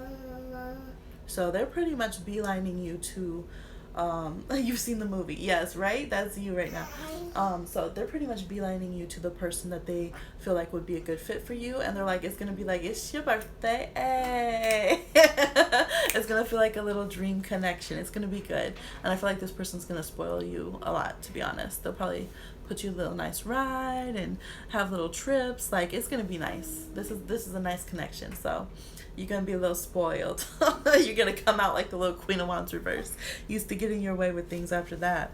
So they're pretty much beelining you to, you've seen the movie, yes, right? That's you right now. So they're pretty much beelining you to the person that they feel like would be a good fit for you, and they're like, it's gonna be like, it's your birthday, hey. It's gonna feel like a little dream connection. It's gonna be good, and I feel like this person's gonna spoil you a lot, to be honest. They'll probably put you a little nice ride and have little trips. Like, it's gonna be nice. This is a nice connection. So you're gonna be a little spoiled. You're gonna come out like the little Queen of Wands reverse, used to getting your way with things after that.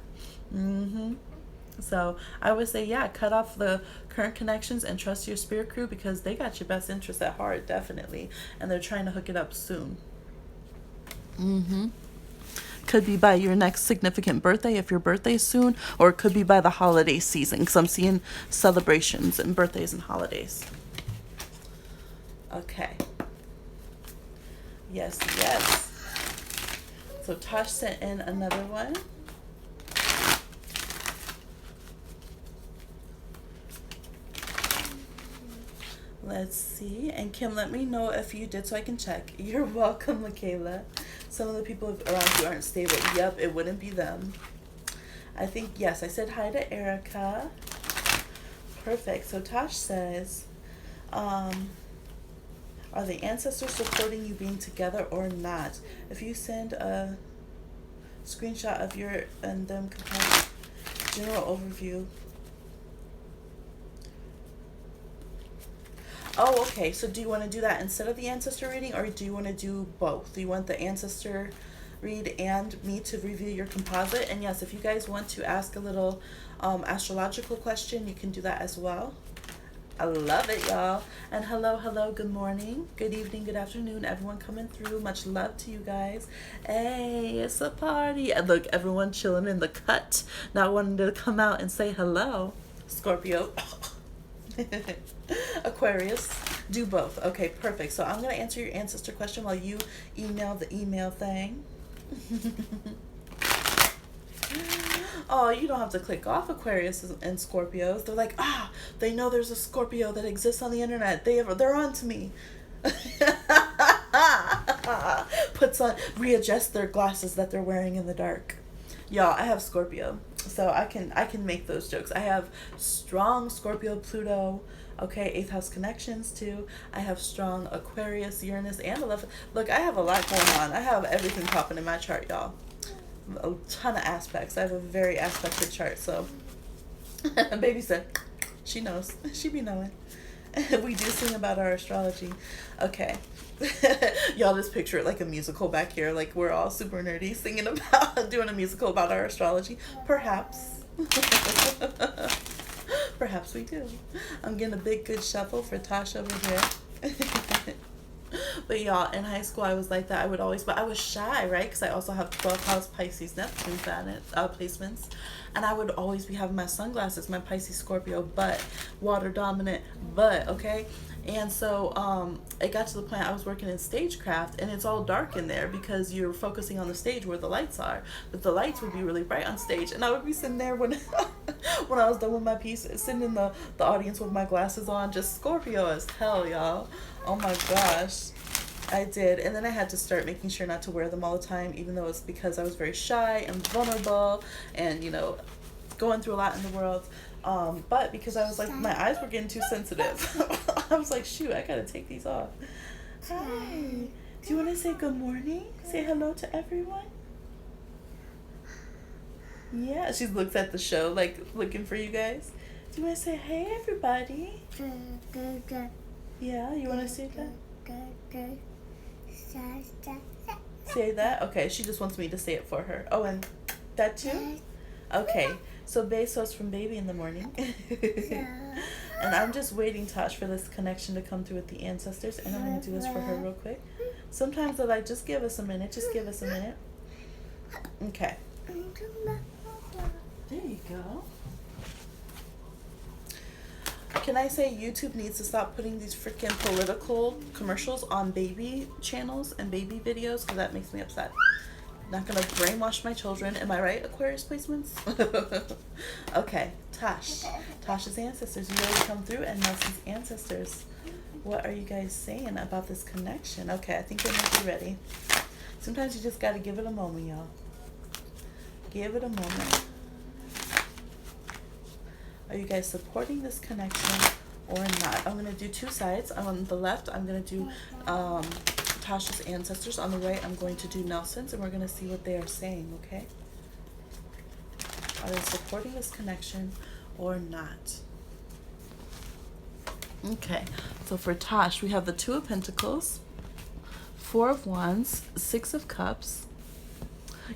So I would say, yeah, cut off the current connections and trust your spirit crew, because they got your best interest at heart, definitely, and they're trying to hook it up soon. Could be by your next significant birthday if your birthday's soon, or it could be by the holiday season, because I'm seeing celebrations and birthdays and holidays. Okay. Yes, yes. So Tosh sent in another one. Let's see. And Kim, let me know if you did so I can check. You're welcome, Michaela. Some of the people around you aren't stable. Yep, it wouldn't be them. I think, yes, I said hi to Erica. Perfect. So Tosh says, are the ancestors supporting you being together or not? If you send a screenshot of your and them general overview. Oh, okay. So do you want to do that instead of the ancestor reading, or do you want to do both? Do you want the ancestor read and me to review your composite? And yes, if you guys want to ask a little astrological question, you can do that as well. I love it, y'all. And hello, hello, good morning, good evening, good afternoon, everyone coming through. Much love to you guys. Hey, it's a party. And look, everyone chilling in the cut, not wanting to come out and say hello. Scorpio. Aquarius, do both. Okay, perfect. So I'm going to answer your ancestor question while you email the email thing. Oh, you don't have to click off Aquarius and Scorpios. They're like, they know there's a Scorpio that exists on the internet. They're on to me. Readjust their glasses that they're wearing in the dark. Y'all, I have Scorpio, so I can make those jokes. I have strong Scorpio, Pluto, okay, 8th house connections too. I have strong Aquarius, Uranus, and 11th. Look, I have a lot going on. I have everything popping in my chart, y'all. A ton of aspects. I have a very aspected chart, so baby said she knows. She be knowing. We do sing about our astrology. Okay. Y'all just picture it like a musical back here, like we're all super nerdy singing about doing a musical about our astrology. Perhaps. Perhaps we do. I'm getting a big good shuffle for Tasha over here. But y'all, in high school I was like that. But I was shy, right? Because I also have 12th house Pisces Neptune planet placements, and I would always be having my sunglasses, my Pisces Scorpio butt, water dominant butt, okay? And so it got to the point I was working in stagecraft, and it's all dark in there because you're focusing on the stage where the lights are, but the lights would be really bright on stage, and I would be sitting there when when I was done with my piece, sitting in the audience with my glasses on, just Scorpio as hell, y'all. Oh my gosh. I did, and then I had to start making sure not to wear them all the time, even though it's because I was very shy and vulnerable and, going through a lot in the world. But because I was like, my eyes were getting too sensitive. I was like, shoot, I gotta take these off. Hi. Do you want to say good morning? Say hello to everyone? Yeah, she looks at the show, like, looking for you guys. Do you want to say, hey, everybody? Yeah, you want to say that? Say that? Okay, she just wants me to say it for her. Oh, and that too? Okay, so Besos from Baby in the morning. And I'm just waiting, Tosh, for this connection to come through with the ancestors, and I'm going to do this for her real quick. Sometimes they're like, just give us a minute, just give us a minute. Okay. There you go. Can I say YouTube needs to stop putting these freaking political commercials on baby channels and baby videos, because that makes me upset. Not gonna brainwash my children. Am I right, Aquarius placements? Okay, Tosh's ancestors, you ready to come through? And Nelson's ancestors, what are you guys saying about this connection? Okay, I think they might be ready. Sometimes you just gotta give it a moment, y'all. Give it a moment. Are you guys supporting this connection or not? I'm going to do two sides. On the left, I'm going to do Tasha's ancestors. On the right, I'm going to do Nelson's, and we're going to see what they are saying, okay? Are they supporting this connection or not? Okay, so for Tosh, we have the Two of Pentacles, Four of Wands, Six of Cups.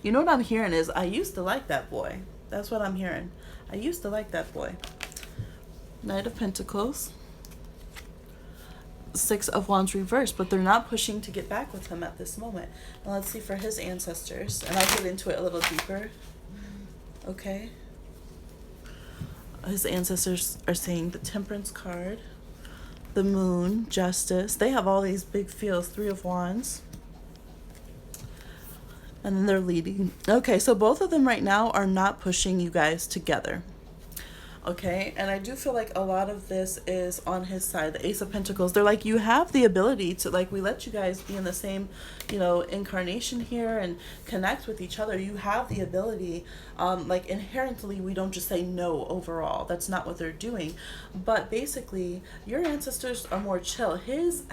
You know what I'm hearing is, I used to like that boy. That's what I'm hearing. I used to like that boy. Knight of Pentacles. Six of Wands reversed, but they're not pushing to get back with him at this moment. Now let's see for his ancestors, and I'll get into it a little deeper. Okay. His ancestors are saying the Temperance card, the Moon, Justice. They have all these big feels. Three of Wands. And then they're leading. Okay, so both of them right now are not pushing you guys together. Okay, and I do feel like a lot of this is on his side. The Ace of Pentacles, they're like, you have the ability to, like, we let you guys be in the same, incarnation here and connect with each other. You have the ability, like, inherently, we don't just say no overall. That's not what they're doing. But basically, your ancestors are more chill. His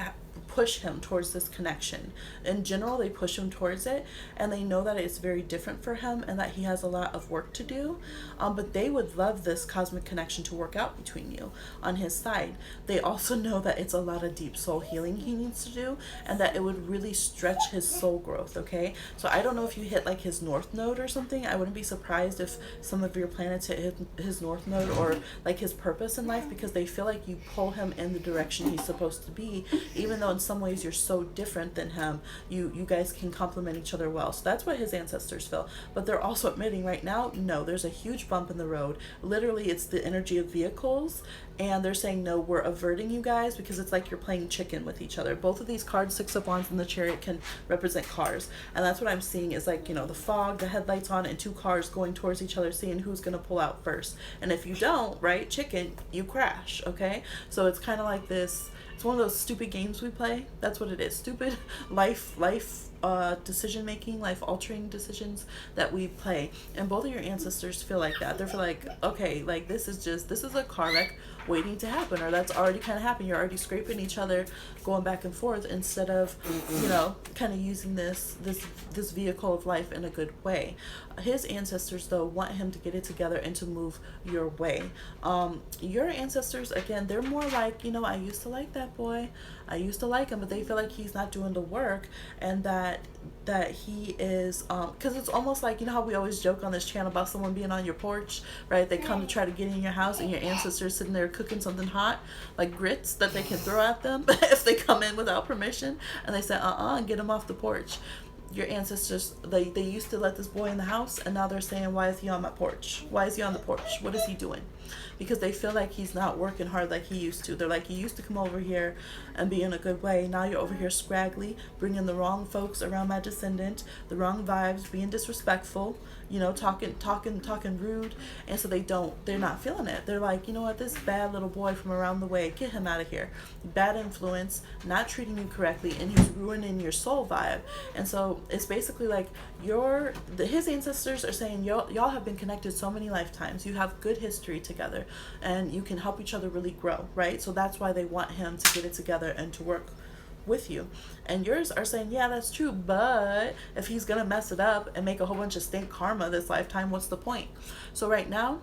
push him towards this connection. In general, they push him towards it, and they know that it's very different for him and that he has a lot of work to do. But they would love this cosmic connection to work out between you on his side. They also know that it's a lot of deep soul healing he needs to do, and that it would really stretch his soul growth, okay? So I don't know if you hit like his north node or something. I wouldn't be surprised if some of your planets hit his north node, or like his purpose in life, because they feel like you pull him in the direction he's supposed to be, even though in some ways you're so different than him. You guys can complement each other well. So that's what his ancestors feel. But they're also admitting right now, no, there's a huge bump in the road. Literally, it's the energy of vehicles, and they're saying, no, we're averting you guys, because it's like you're playing chicken with each other. Both of these cards, Six of Wands and the Chariot, can represent cars, and that's what I'm seeing is like, you know, the fog, the headlights on, and two cars going towards each other, seeing who's going to pull out first. And if you don't, right, chicken, you crash, okay? So it's kind of like this, it's one of those stupid games we play. That's what it is. Stupid life decision making, life altering decisions that we play. And both of your ancestors feel like that. They're feel like, okay, like this is a car wreck waiting to happen, or that's already kind of happened. You're already scraping each other, going back and forth, instead of, you know, kind of using this vehicle of life in a good way. His ancestors, though, want him to get it together and to move your way. Your ancestors, again, they're more like, you know, I used to like that boy, I used to like him, but they feel like he's not doing the work, and that he is, because it's almost like, you know how we always joke on this channel about someone being on your porch, right? They come to try to get in your house, and your ancestors sitting there cooking something hot, like grits that they can throw at them if they come in without permission, and they say, and get them off the porch. Your ancestors, they used to let this boy in the house, and now they're saying, why is he on my porch? Why is he on the porch? What is he doing? Because they feel like he's not working hard like he used to. They're like, you used to come over here and be in a good way. Now you're over here scraggly, bringing the wrong folks around my descendant, the wrong vibes, being disrespectful, you know, talking rude. And so they're not feeling it. They're like, you know what, this bad little boy from around the way, get him out of here. Bad influence, not treating you correctly, and he's ruining your soul vibe. And so it's basically like his ancestors are saying, y'all have been connected so many lifetimes. You have good history together, and you can help each other really grow, right? So that's why they want him to get it together and to work with you. And yours are saying, yeah, that's true, but if he's gonna mess it up and make a whole bunch of stink karma this lifetime, what's the point? So right now,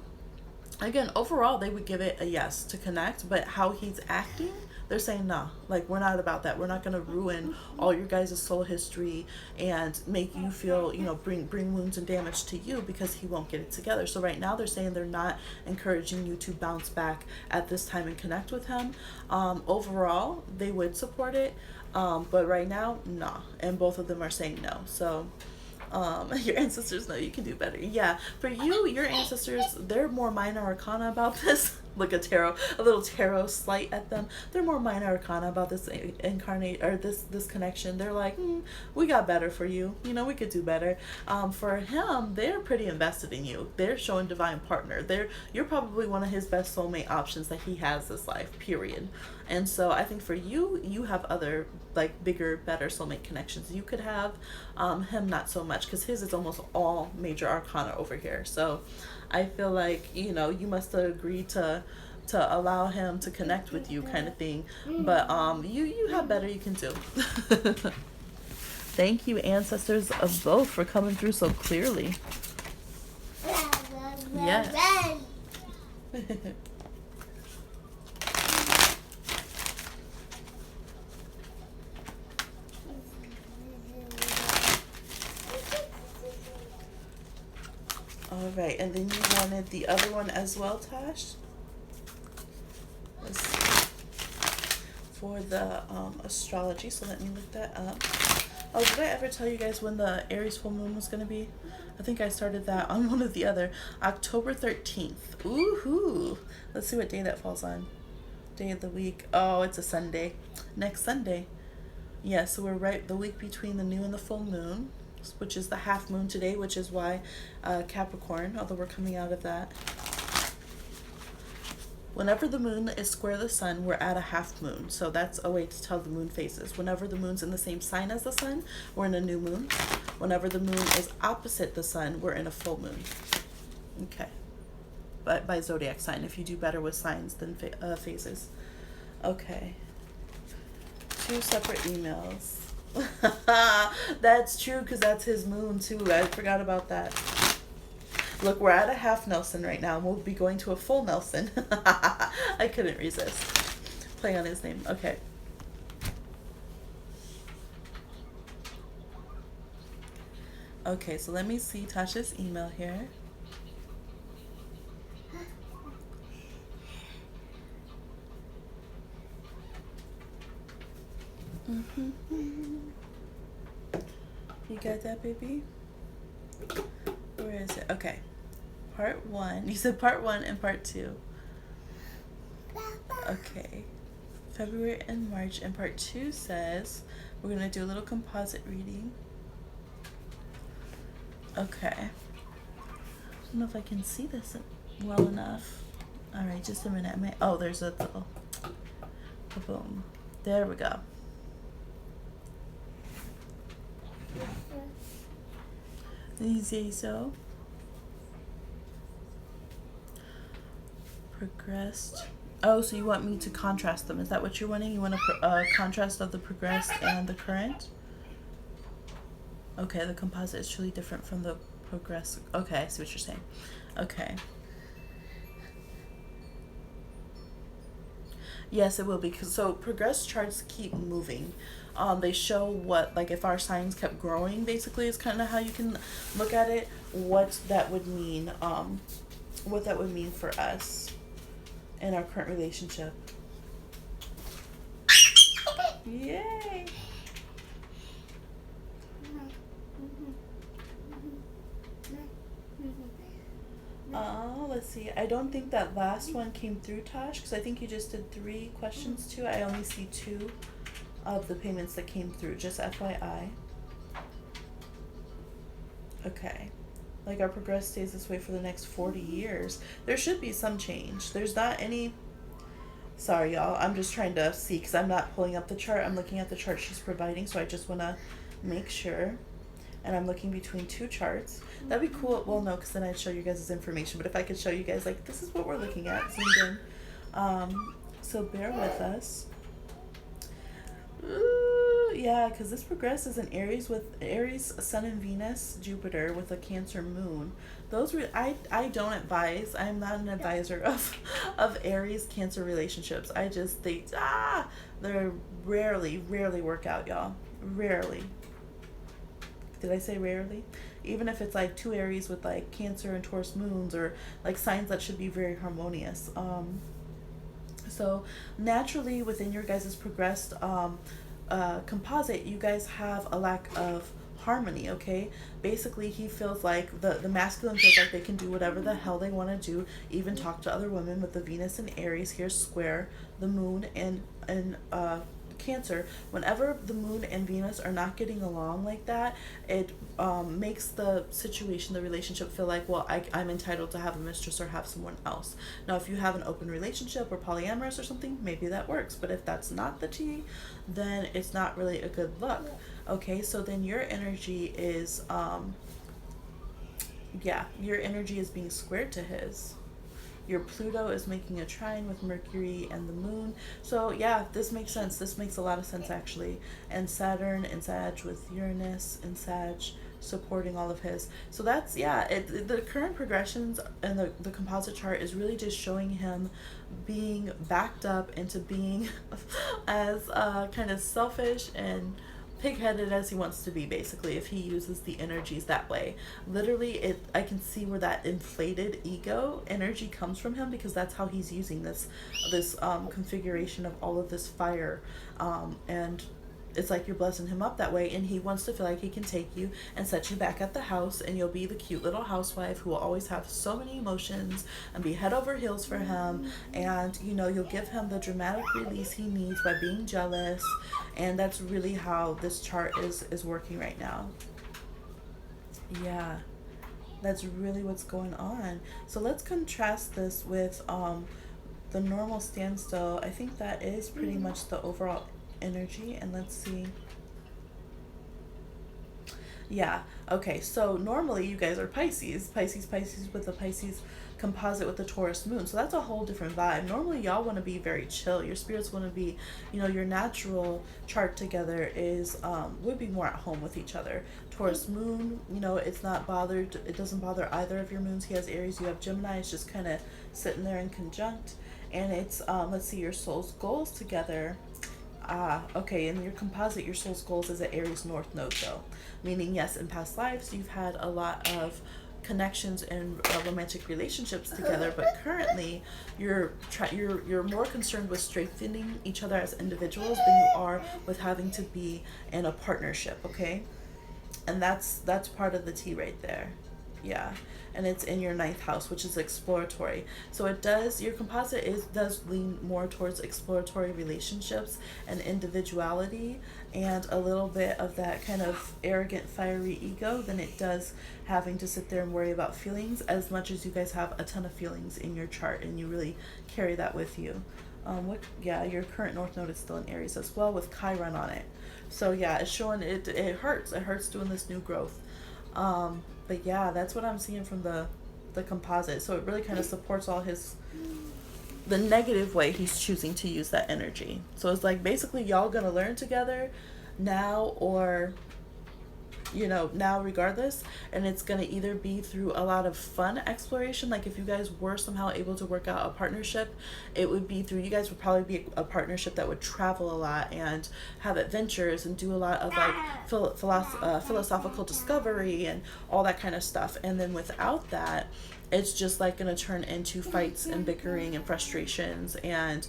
again, overall, they would give it a yes to connect, but how he's acting, they're saying no. Like, we're not about that. We're not going to ruin all your guys' soul history and make you feel, you know, bring wounds and damage to you, because he won't get it together. So right now, they're saying they're not encouraging you to bounce back at this time and connect with him. Overall, they would support it, but right now, no. And both of them are saying no. So your ancestors know you can do better. Yeah, for you, your ancestors, they're more minor arcana about this. Look at a little tarot slight at them. They're more minor arcana about this incarnate, or this connection. They're like, we got better for you. You know, we could do better. For him, they're pretty invested in you. They're showing divine partner. You're probably one of his best soulmate options that he has this life, period. And so I think for you, you have other, like, bigger, better soulmate connections you could have. Him, not so much, because his is almost all major arcana over here. So I feel like, you know, you must have agreed to allow him to connect with you, kind of thing. But you have better you can do. Thank you, ancestors of both, for coming through so clearly. Yes. All right, and then you wanted the other one as well, Tash? Let's see. For the astrology, so let me look that up. Oh, did I ever tell you guys when the Aries full moon was going to be? I think I started that on one of the other. October 13th. Ooh-hoo. Let's see what day that falls on. Day of the week. Oh, it's a Sunday. Next Sunday. Yeah, so we're right the week between the new and the full moon, which is the half moon today, which is why Capricorn, although we're coming out of that. Whenever the moon is square the sun, we're at a half moon. So that's a way to tell the moon phases. Whenever the moon's in the same sign as the sun, we're in a new moon. Whenever the moon is opposite the sun, we're in a full moon. Okay. But by zodiac sign, if you do better with signs than phases. Okay. two separate emails. That's true, because that's his moon too. I forgot about that. Look, we're at a half Nelson right now, and we'll be going to a full Nelson. I couldn't resist playing on his name. Okay. Okay, so let me see Tasha's email here. You got that, baby? Where is it? Okay. Part 1. You said part 1 and part 2. Okay. February and March. And part 2 says we're going to do a little composite reading. Okay. I don't know if I can see this well enough. Alright, just a minute. Oh, there's a little... Boom. There we go. You say so? Progressed. Oh, so you want me to contrast them? Is that what you're wanting? You want a contrast of the progressed and the current? Okay, the composite is truly different from the progressed. Okay, I see what you're saying. Okay. Yes, it will be. So progressed charts keep moving. They show what, like, if our signs kept growing, basically, is kind of how you can look at it. What that would mean. What that would mean for us in our current relationship. Yay! Let's see. I don't think that last one came through, Tosh, because I think you just did 3 questions too. I only see 2 of the payments that came through, just FYI. Okay. Like, our progress stays this way for the next 40 years. There should be some change. There's not any... Sorry, y'all. I'm just trying to see, because I'm not pulling up the chart. I'm looking at the chart she's providing, so I just want to make sure. And I'm looking between 2 charts. That'd be cool. Well, no, because then I'd show you guys this information. But if I could show you guys, like, this is what we're looking at, zoomed in. So bear with us. Ooh, yeah, because this progress is in Aries with Aries, Sun and Venus, Jupiter with a Cancer moon. Those I don't advise. I'm not an advisor of Aries Cancer relationships. I just think they're rarely work out, y'all. Rarely. Did I say rarely? Even if it's like 2 Aries with like Cancer and Taurus moons, or like signs that should be very harmonious. So naturally within your guys' progressed composite, you guys have a lack of harmony, okay? Basically, he feels like the masculine feels like they can do whatever the hell they want to do, even talk to other women with the Venus and Aries here square the moon and Cancer. Whenever the moon and Venus are not getting along like that, it makes the situation, the relationship, feel like, well, I'm entitled to have a mistress or have someone else. Now, if you have an open relationship or polyamorous or something, maybe that works. But if that's not the tea, then it's not really a good look. Okay, so then your energy is, your energy is being squared to his. Your Pluto is making a trine with Mercury and the moon. So yeah, this makes sense. This makes a lot of sense, actually. And Saturn and Sag with Uranus and Sag supporting all of his. So that's, the current progressions and the composite chart is really just showing him being backed up into being as kind of selfish and pig-headed as he wants to be, basically, if he uses the energies that way. Literally, I can see where that inflated ego energy comes from him, because that's how he's using this configuration of all of this fire, and it's like you're blessing him up that way, and he wants to feel like he can take you and set you back at the house, and you'll be the cute little housewife who will always have so many emotions and be head over heels for him, and you'll give him the dramatic release he needs by being jealous. And that's really how this chart is working right now. Yeah, that's really what's going on. So let's contrast this with the normal standstill. I think that is pretty much the overall energy. And let's see. Yeah. Okay. So normally you guys are Pisces, Pisces with the Pisces composite with the Taurus moon. So that's a whole different vibe. Normally y'all want to be very chill. Your spirits want to be, your natural chart together is would be more at home with each other. Taurus moon, it's not bothered. It doesn't bother either of your moons. He has Aries, you have Gemini. It's just kind of sitting there in conjunct, and it's let's see, your soul's goals together. Ah, okay. In your composite, your soul's goals is an Aries North node, though, meaning yes, in past lives you've had a lot of connections and romantic relationships together, but currently you're more concerned with strengthening each other as individuals than you are with having to be in a partnership. Okay, and that's part of the tea right there. Yeah, and it's in your ninth house, which is exploratory. So it does, your composite is does lean more towards exploratory relationships and individuality, and a little bit of that kind of arrogant fiery ego than it does having to sit there and worry about feelings, as much as you guys have a ton of feelings in your chart and you really carry that with you. Yeah, your current north node is still in Aries as well with Chiron on it. So yeah, it's showing it hurts. It hurts doing this new growth. But yeah, that's what I'm seeing from the composite. So it really kind of supports all his the negative way he's choosing to use that energy. So it's like basically y'all gonna learn together now, or now regardless, and it's going to either be through a lot of fun exploration, like if you guys were somehow able to work out a partnership, it would be through, you guys would probably be a partnership that would travel a lot and have adventures and do a lot of like philosophical discovery and all that kind of stuff. And then without that, it's just like going to turn into fights and bickering and frustrations and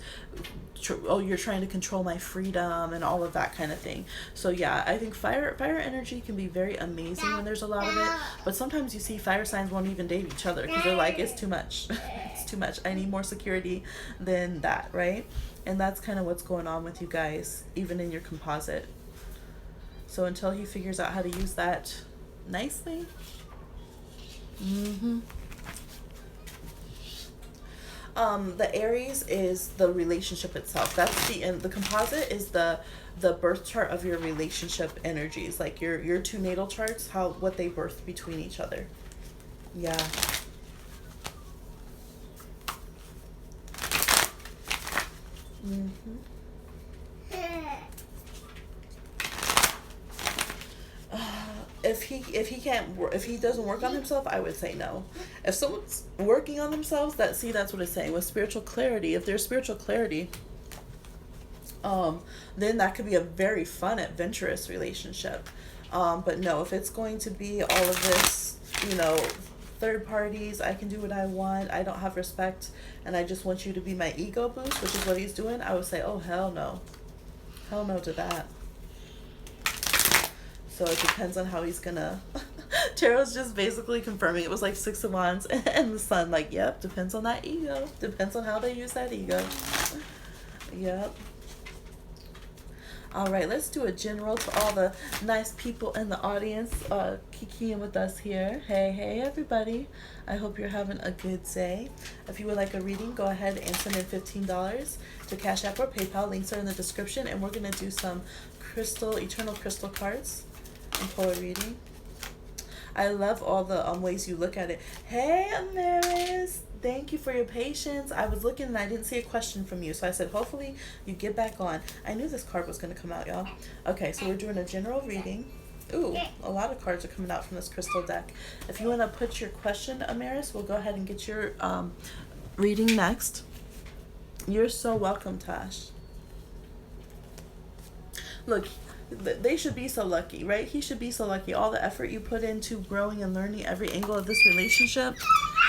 you're trying to control my freedom and all of that kind of thing. So yeah, I think fire energy can be very amazing when there's a lot of it, but sometimes you see fire signs won't even date each other because they're like, it's too much. It's too much. I need more security than that, right? And that's kind of what's going on with you guys, even in your composite. So until he figures out how to use that nicely. The Aries is the relationship itself. That's the composite is the birth chart of your relationship energies, like your two natal charts, what they birth between each other. Yeah. If he doesn't work on himself, I would say no. If someone's working on themselves, that's what it's saying with spiritual clarity. If there's spiritual clarity, then that could be a very fun, adventurous relationship. But no, if it's going to be all of this, third parties, I can do what I want, I don't have respect, and I just want you to be my ego boost, which is what he's doing, I would say, oh, hell no. Hell no to that. So it depends on how he's gonna. Tarot's just basically confirming. It was like Six of Wands and the Sun. Like, yep, depends on that ego. Depends on how they use that ego. Yep. All right, let's do a general to all the nice people in the audience. Kiki with us here. Hey, everybody. I hope you're having a good day. If you would like a reading, go ahead and send in $15 to Cash App or PayPal. Links are in the description, and we're gonna do some eternal crystal cards and pull a reading. I love all the ways you look at it. Hey, Amaris. Thank you for your patience. I was looking and I didn't see a question from you, so I said, hopefully you get back on. I knew this card was going to come out, y'all. Okay, so we're doing a general reading. Ooh, a lot of cards are coming out from this crystal deck. If you want to put your question, Amaris, we'll go ahead and get your reading next. You're so welcome, Tash. Look, they should be so lucky, right? He should be so lucky. All the effort you put into growing and learning every angle of this relationship.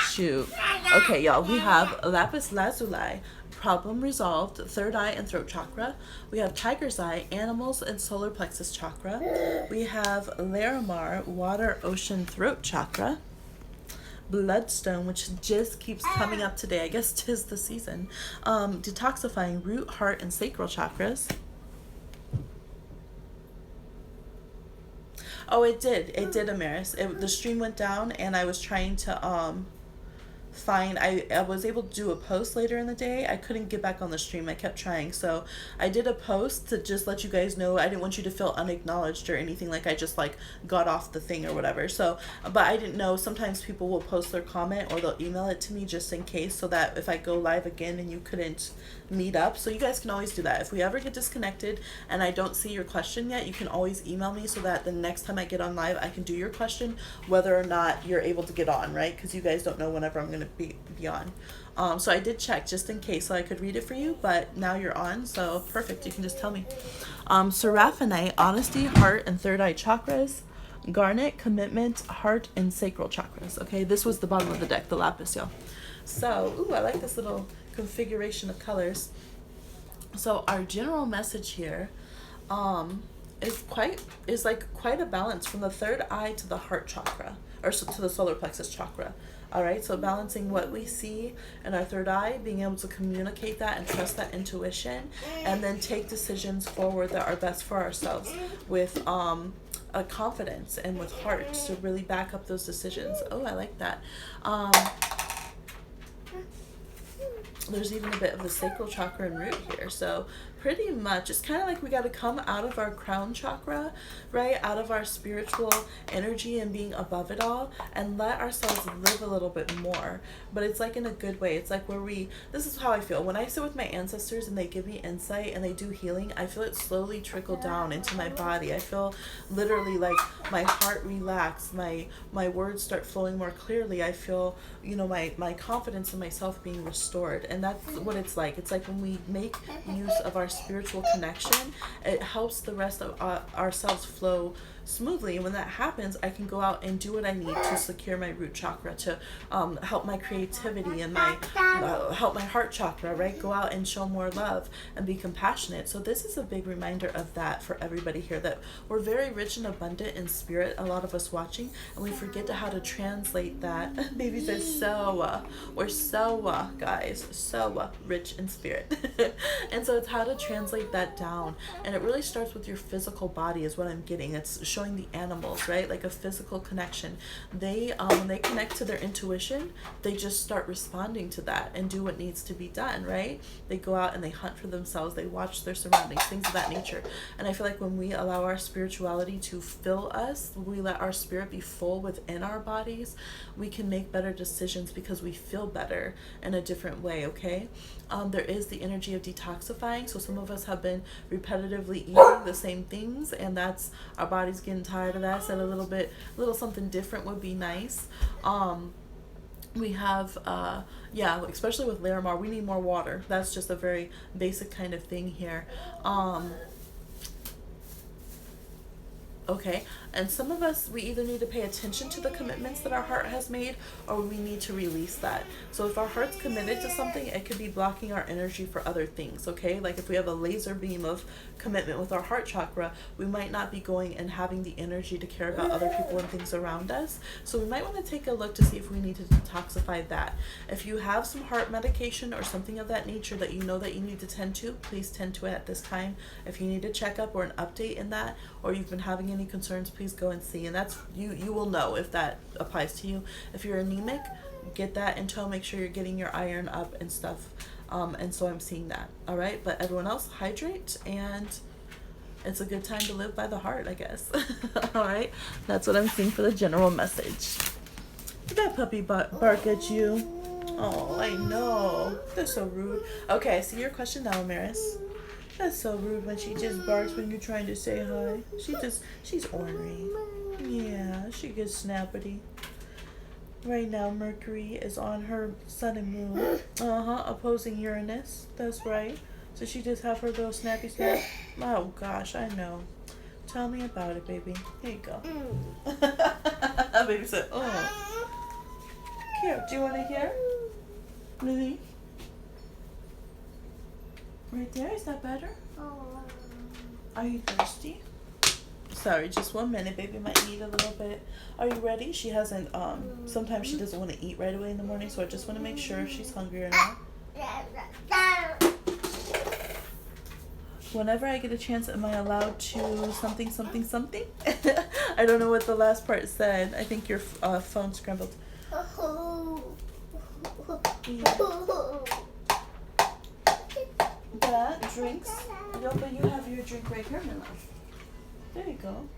Shoot. Okay, y'all, we have Lapis Lazuli, problem resolved, third eye and throat chakra. We have Tiger's Eye, animals and solar plexus chakra. We have Larimar, water, ocean, throat chakra. Bloodstone, which just keeps coming up today. I guess 'tis the season. Detoxifying root, heart, and sacral chakras. Oh, it did, Amaris. The stream went down, and I was trying to fine. I was able to do a post later in the day. I couldn't get back on the stream. I kept trying. So I did a post to just let you guys know. I didn't want you to feel unacknowledged or anything, like I just like got off the thing or whatever. So, but I didn't know, sometimes people will post their comment or they'll email it to me just in case, so that if I go live again and you couldn't meet up. So you guys can always do that. If we ever get disconnected and I don't see your question yet, you can always email me so that the next time I get on live, I can do your question whether or not you're able to get on, right? Because you guys don't know whenever I'm going to be on. So I did check just in case so I could read it for you, but now you're on, so perfect. You can just tell me. Seraphinite, honesty, heart, and third eye chakras. Garnet, commitment, heart, and sacral chakras. Okay, this was the bottom of the deck, the lapis, y'all. So, ooh, I like this little configuration of colors. So our general message here is like quite a balance from the third eye to the heart chakra, or so to the solar plexus chakra. All right, so balancing what we see in our third eye, being able to communicate that and trust that intuition, and then take decisions forward that are best for ourselves with a confidence and with heart to really back up those decisions. Oh, I like that. There's even a bit of the sacral chakra and root here. So pretty much it's kind of like we got to come out of our crown chakra, right, out of our spiritual energy and being above it all, and let ourselves live a little bit more. But it's like in a good way. It's like where this is how I feel when I sit with my ancestors and they give me insight and they do healing. I feel it slowly trickle down into my body. I feel literally like my heart relax, my words start flowing more clearly. I feel, you know, my confidence in myself being restored. And that's what it's like. It's like when we make use of our spiritual connection, it helps the rest of ourselves flow smoothly. And when that happens, I can go out and do what I need to secure my root chakra, to help my creativity and my help my heart chakra, right, go out and show more love and be compassionate. So this is a big reminder of that for everybody here, that we're very rich and abundant in spirit, a lot of us watching, and we forget how to translate that. Baby says so we're so guys, so rich in spirit. And so it's how to translate that down, and it really starts with your physical body is what I'm getting. It's showing the animals, right, like a physical connection. They when they connect to their intuition, they just start responding to that and do what needs to be done, right? They go out and they hunt for themselves, they watch their surroundings, things of that nature. And I feel like when we allow our spirituality to fill us, we let our spirit be full within our bodies, we can make better decisions because we feel better in a different way. Okay, there is the energy of detoxifying. So some of us have been repetitively eating the same things, and that's our body's getting tired of that. So a little something different would be nice. We have yeah, especially with Larimar, we need more water. That's just a very basic kind of thing here. Okay, and some of us, we either need to pay attention to the commitments that our heart has made, or we need to release that. So if our heart's committed to something, it could be blocking our energy for other things. Okay, like if we have a laser beam of commitment with our heart chakra, we might not be going and having the energy to care about other people and things around us. So we might want to take a look to see if we need to detoxify that. If you have some heart medication or something of that nature that you know that you need to tend to, please tend to it at this time. If you need a checkup or an update in that, or you've been having any concerns, please go and see. And that's you will know if that applies to you. If you're anemic, get that in tow. Make sure you're getting your iron up and stuff. And so I'm seeing that. All right, but everyone else, hydrate, and it's a good time to live by the heart, I guess. All right, that's what I'm seeing for the general message. Did that puppy bark at you? Oh, I know. They're so rude. Okay, I see your question now, Amaris. That's so rude when she just barks when you're trying to say hi. She's ornery. Yeah, she gets snappity. Right now, Mercury is on her sun and moon. Opposing Uranus. That's right. So she just have her little snappy snap. Oh gosh, I know. Tell me about it, baby. Here you go. Baby said, oh. Here, do you want to hear? Really? Right there, is that better? Are you thirsty? Sorry, just 1 minute, baby might need a little bit. Are you ready? She hasn't, sometimes she doesn't want to eat right away in the morning, so I just want to make sure if she's hungry or not. Whenever I get a chance, am I allowed to something? I don't know what the last part said. I think your phone scrambled. Yeah. That drinks. No, but you have your drink right here, my love. There you go.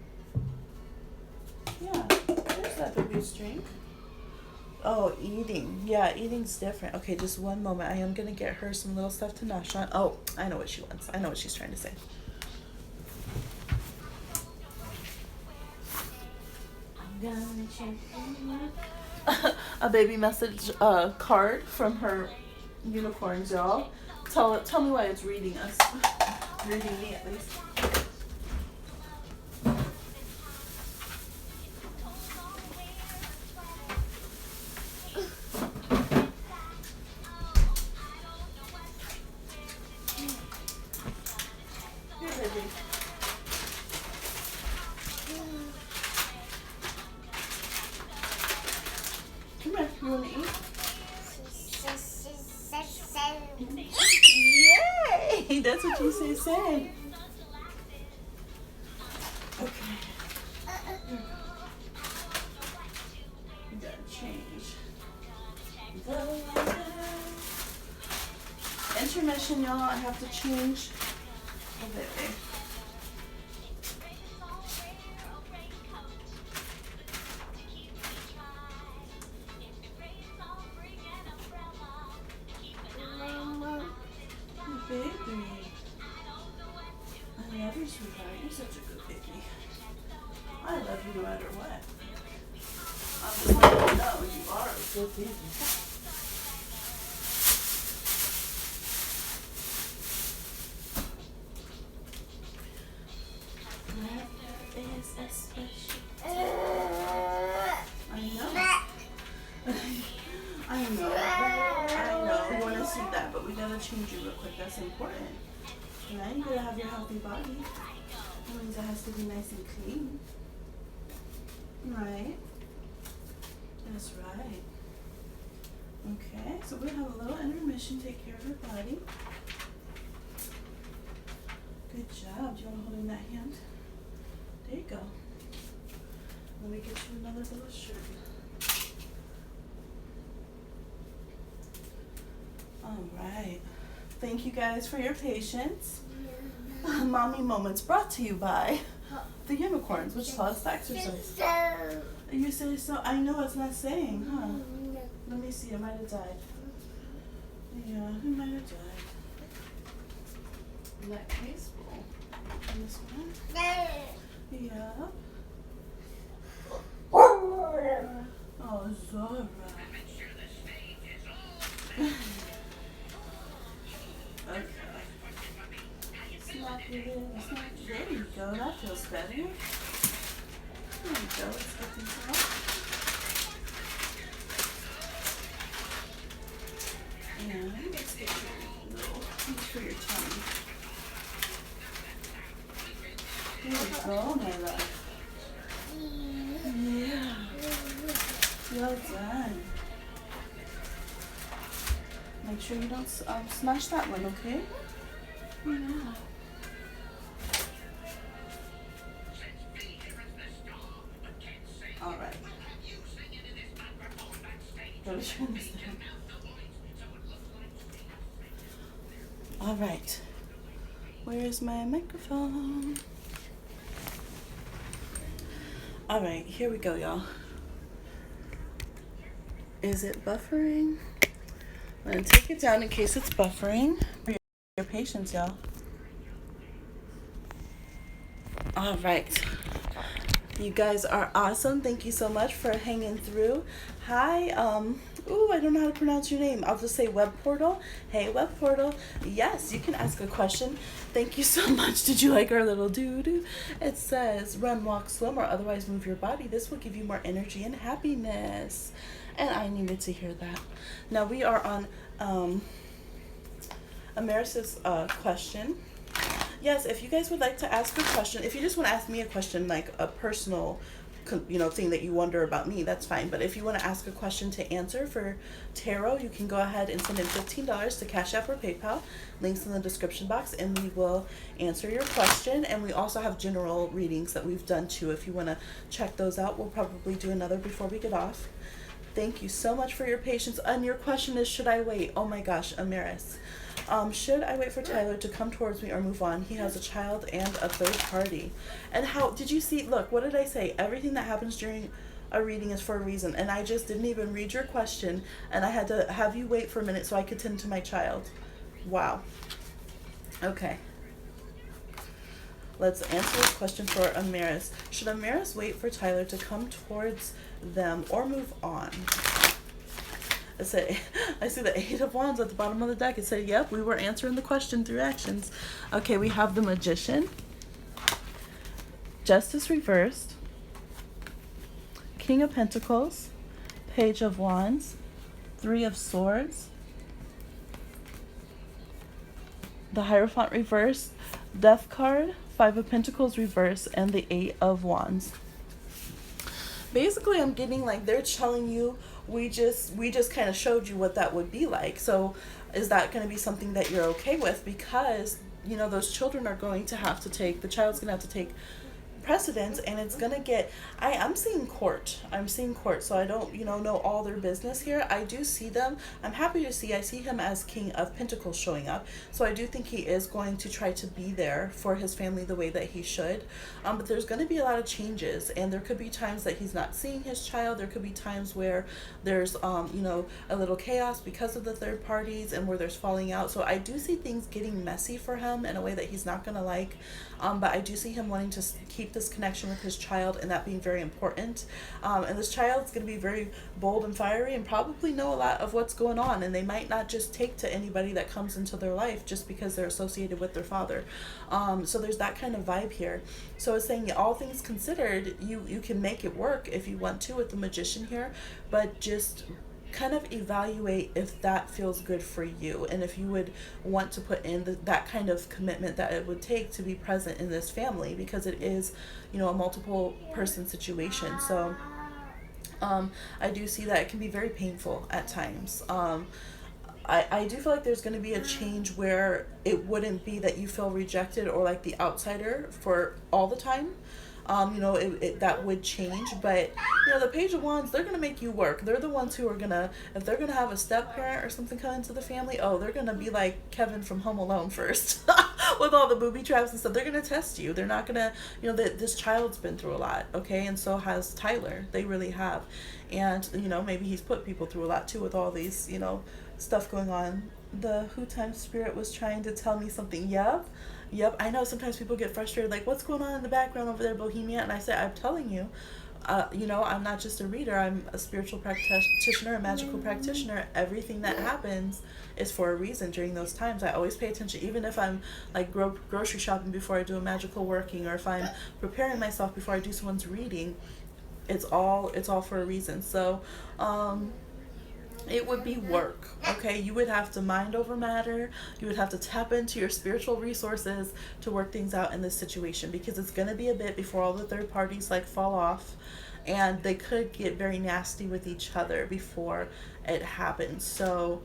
Yeah, there's that baby's drink. Oh, eating. Yeah, eating's different. Okay, just one moment. I am gonna get her some little stuff to nosh on. Oh, I know what she wants. I know what she's trying to say. I'm gonna check a baby message card from her unicorns, y'all. Tell me why it's reading us. Reading me at least. Here, baby. Come here. You wanna eat? Yay! That's what you say. Okay. You gotta change. Intermission, y'all. I have to change a baby. Baby. I love you, sweetheart. You're such a good baby. I love you no matter what. I'm just letting you know you are a good baby. Love is a special. I know. I know. You want to see that, but we gotta change you real quick. That's important. Right? You gotta have your healthy body. That means it has to be nice and clean. Right? That's right. Okay, so we'll have a little intermission, take care of her body. Good job. Do you want to hold in that hand? There you go. Let me get you another little shirt. All right. Thank you guys for your patience. Mommy Moments brought to you by the unicorns, which taught us to exercise. You say so? I know it's not saying, huh? Let me see. It might have died. Yeah, it might have died. That case full. And this one? Yeah. Oh, Zora. Okay. Snap it in. There you go. That feels better. There you go. Let's get these out. And let's get your little piece for your tummy. There you go, my love. Yeah. Well done. Make sure you don't smash that one, okay? Yeah. All right. Go to turn this down. All right. Where is my microphone? All right, here we go, y'all. Is it buffering? I'm gonna take it down in case it's buffering. For your patience, y'all. All right. You guys are awesome. Thank you so much for hanging through. Hi, I don't know how to pronounce your name. I'll just say Web Portal. Hey, Web Portal. Yes, you can ask a question. Thank you so much. Did you like our little doo-doo? It says, run, walk, swim, or otherwise move your body. This will give you more energy and happiness. And I needed to hear that. Now we are on Amerisa's question. Yes, if you guys would like to ask a question, if you just want to ask me a question, like a personal, thing that you wonder about me, that's fine. But if you want to ask a question to answer for tarot, you can go ahead and send in $15 to Cash App or PayPal. Links in the description box, and we will answer your question. And we also have general readings that we've done too. If you want to check those out, we'll probably do another before we get off. Thank you so much for your patience. And your question is, should I wait? Oh my gosh, Amaris. Should I wait for Tyler to come towards me or move on? He has a child and a third party. And how did you see? Look, what did I say? Everything that happens during a reading is for a reason. And I just didn't even read your question, and I had to have you wait for a minute so I could tend to my child. Wow. Okay. Let's answer this question for Amaris. Should Amaris wait for Tyler to come towards them or move on? I see the Eight of Wands at the bottom of the deck. It said, yep, we were answering the question through actions. Okay, we have the Magician, Justice reversed, King of Pentacles, Page of Wands, Three of Swords, the Hierophant reversed, Death card, Five of Pentacles reversed, and the Eight of Wands. Basically, I'm getting like they're telling you we just kind of showed you what that would be like. So is that going to be something that you're okay with? Because, you know, those children are going to have to take, the child's going to have to take precedence, and it's gonna get, I'm seeing court. So I don't, you know all their business here. I do see them. I'm happy to see, I see him as King of Pentacles showing up. So I do think he is going to try to be there for his family the way that he should. But there's going to be a lot of changes, and there could be times that he's not seeing his child. There could be times where there's a little chaos because of the third parties and where there's falling out. So I do see things getting messy for him in a way that he's not going to like. But I do see him wanting to keep this connection with his child, and that being very important. And this child's going to be very bold and fiery and probably know a lot of what's going on, and they might not just take to anybody that comes into their life just because they're associated with their father. So there's that kind of vibe here. So it's saying, all things considered, you can make it work if you want to with the Magician here, but just kind of evaluate if that feels good for you, and if you would want to put in that kind of commitment that it would take to be present in this family, because it is, a multiple person situation. So I do see that it can be very painful at times. I do feel like there's going to be a change where it wouldn't be that you feel rejected or like the outsider for all the time. That would change, but the Page of Wands, they're gonna make you work. They're the ones who are gonna, if they're gonna have a step parent or something come into the family, they're gonna be like Kevin from Home Alone first with all the booby traps and stuff. They're gonna test you. They're not gonna, this child's been through a lot, okay, and so has Tyler. They really have, and maybe he's put people through a lot too with all these stuff going on. The Who Time Spirit was trying to tell me something. Yep, I know sometimes people get frustrated, like, what's going on in the background over there, Bohemia? And I say, I'm telling you, I'm not just a reader. I'm a spiritual practitioner, a magical practitioner. Everything that happens is for a reason during those times. I always pay attention, even if I'm like grocery shopping before I do a magical working, or if I'm preparing myself before I do someone's reading. It's all for a reason. So, it would be work, okay? You would have to mind over matter. You would have to tap into your spiritual resources to work things out in this situation, because it's going to be a bit before all the third parties fall off, and they could get very nasty with each other before it happens. So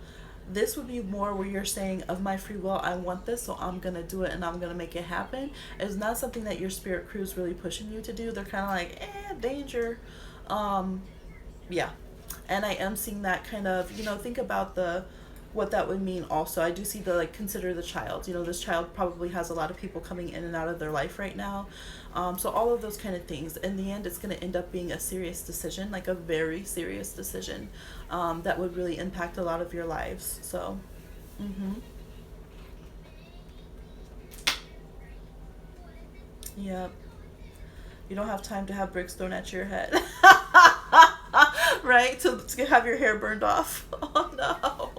this would be more where you're saying, of my free will, I want this, so I'm going to do it and I'm going to make it happen. It's not something that your spirit crew is really pushing you to do. They're kind of like, danger. Yeah. And I am seeing that kind of, think about what that would mean also. I do see consider the child. This child probably has a lot of people coming in and out of their life right now. So all of those kind of things. In the end, it's going to end up being a serious decision, like a very serious decision, that would really impact a lot of your lives. So, Yep. You don't have time to have bricks thrown at your head. Right? To have your hair burned off. Oh no.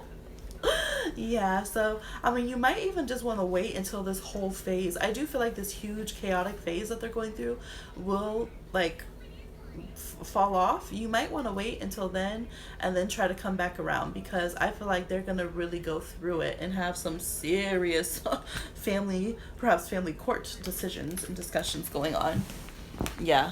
Yeah, so you might even just want to wait until this whole phase. I do feel like this huge chaotic phase that they're going through will fall off. You might want to wait until then and then try to come back around, because I feel like they're going to really go through it and have some serious perhaps family court decisions and discussions going on. Yeah.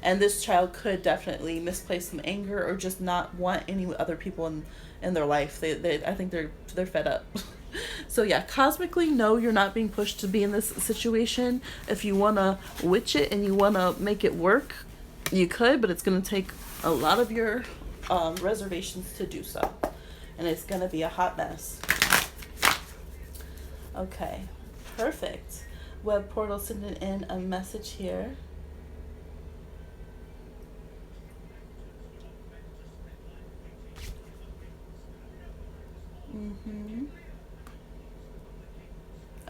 And this child could definitely misplace some anger or just not want any other people in their life. I think they're fed up. So yeah, cosmically, no, you're not being pushed to be in this situation. If you want to witch it and you want to make it work, you could, but it's going to take a lot of your reservations to do so. And it's going to be a hot mess. Okay, perfect. Web portal sending in a message here.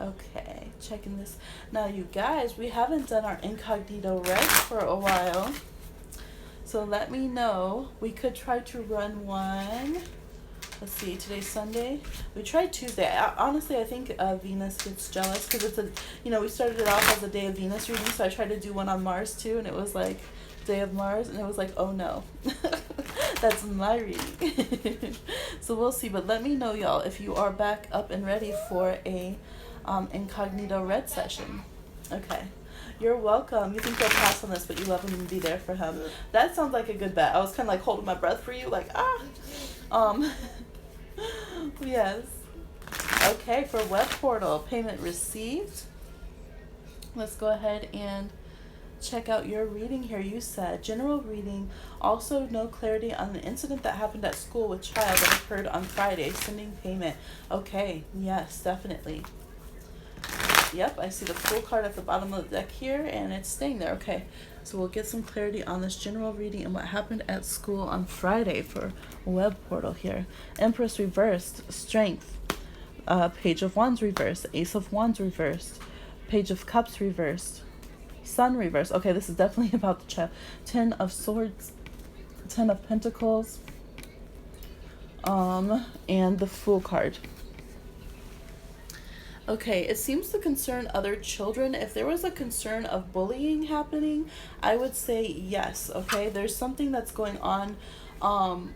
Okay, checking this. Now, you guys, we haven't done our incognito read for a while. So let me know. We could try to run one. Let's see, today's Sunday. We tried Tuesday. Honestly, I think Venus gets jealous because it's we started it off as a day of Venus reading, so I tried to do one on Mars too, and it was like day of Mars, and it was like, oh no, that's my reading. So we'll see, but let me know, y'all, if you are back up and ready for a incognito read session. Okay. You're welcome. You think they'll pass on this, but you love him and be there for him. That sounds like a good bet. I was kind of like holding my breath for you, like, yes. Okay, for web portal, payment received. Let's go ahead and check out your reading here. You said general reading, also no clarity on an incident that happened at school with child that occurred on Friday, sending payment. Okay, yes, definitely. Yep, I see the full card at the bottom of the deck here, and it's staying there. Okay, so we'll get some clarity on this general reading and what happened at school on Friday for web portal here. Empress reversed, strength, Page of Wands reversed, Ace of Wands reversed, Page of Cups reversed, Sun reversed. Okay, this is definitely about the child. 10 of Swords, 10 of Pentacles, and the Fool card. Okay, it seems to concern other children. If there was a concern of bullying happening, I would say yes, okay? There's something that's going on.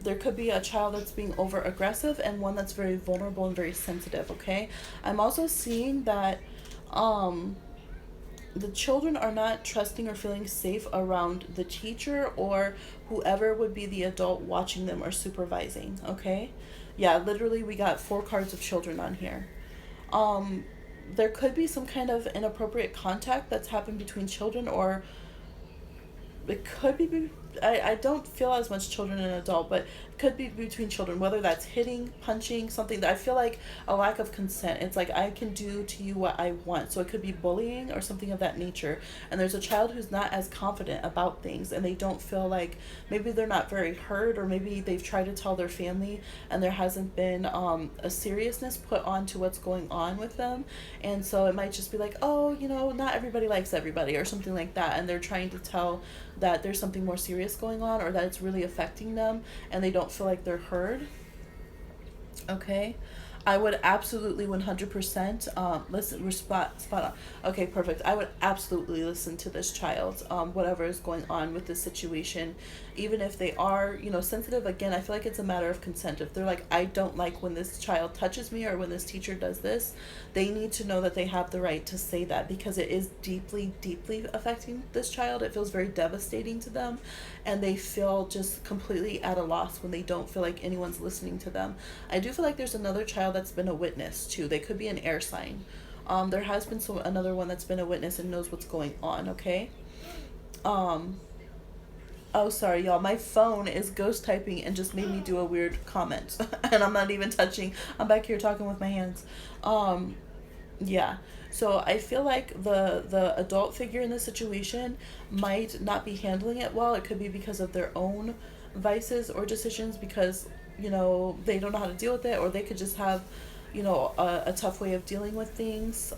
There could be a child that's being over aggressive and one that's very vulnerable and very sensitive, okay? I'm also seeing that the children are not trusting or feeling safe around the teacher or whoever would be the adult watching them or supervising, okay? Yeah, literally we got 4 cards of children on here. There could be some kind of inappropriate contact that's happened between children, or it could be, I don't feel as much children and adult, but it could be between children, whether that's hitting, punching, something that I feel like a lack of consent. It's like I can do to you what I want. So it could be bullying or something of that nature. And there's a child who's not as confident about things, and they don't feel like, maybe they're not very heard, or maybe they've tried to tell their family and there hasn't been a seriousness put on to what's going on with them. And so it might just be like, oh, not everybody likes everybody or something like that, and they're trying to tell that there's something more serious going on, or that it's really affecting them and they don't feel like they're heard. Okay, I would absolutely 100% listen. We're spot on. Okay, perfect. I would absolutely listen to this child, whatever is going on with this situation, even if they are, sensitive. Again, I feel like it's a matter of consent. If they're like, I don't like when this child touches me or when this teacher does this, they need to know that they have the right to say that, because it is deeply, deeply affecting this child. It feels very devastating to them, and they feel just completely at a loss when they don't feel like anyone's listening to them. I do feel like there's another child that's been a witness too. They could be an air sign. There has been another one that's been a witness and knows what's going on, okay? Oh, sorry, y'all. My phone is ghost typing and just made me do a weird comment. And I'm not even touching. I'm back here talking with my hands. Yeah. So I feel like the adult figure in this situation might not be handling it well. It could be because of their own vices or decisions, because, they don't know how to deal with it, or they could just have, a tough way of dealing with things.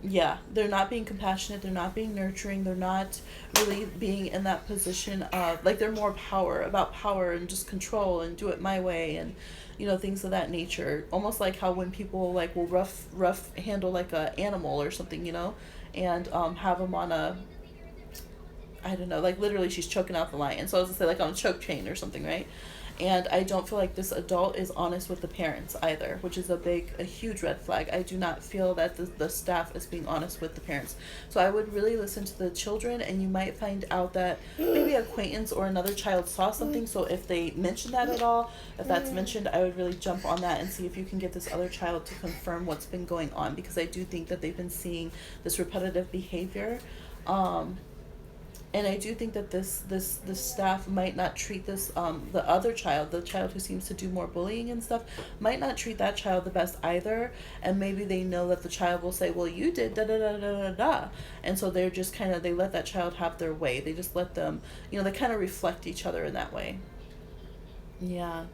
Yeah, they're not being compassionate, they're not being nurturing, they're not really being in that position of, like, they're more about power and just control and do it my way, and things of that nature. Almost like how when people like will rough handle like a animal or something, and have them on a, I don't know, like literally she's choking out the lion, so I was gonna say like on a choke chain or something, right? And I don't feel like this adult is honest with the parents either, which is a huge red flag. I do not feel that the staff is being honest with the parents. So I would really listen to the children, and you might find out that maybe an acquaintance or another child saw something. So if they mention that at all, if that's mentioned, I would really jump on that and see if you can get this other child to confirm what's been going on, because I do think that they've been seeing this repetitive behavior. And I do think that this staff might not treat this the other child, the child who seems to do more bullying and stuff, might not treat that child the best either. And maybe they know that the child will say, "Well, you did da da da da da da," and so they're just kind of, they let that child have their way. They just let them, they kind of reflect each other in that way. Yeah.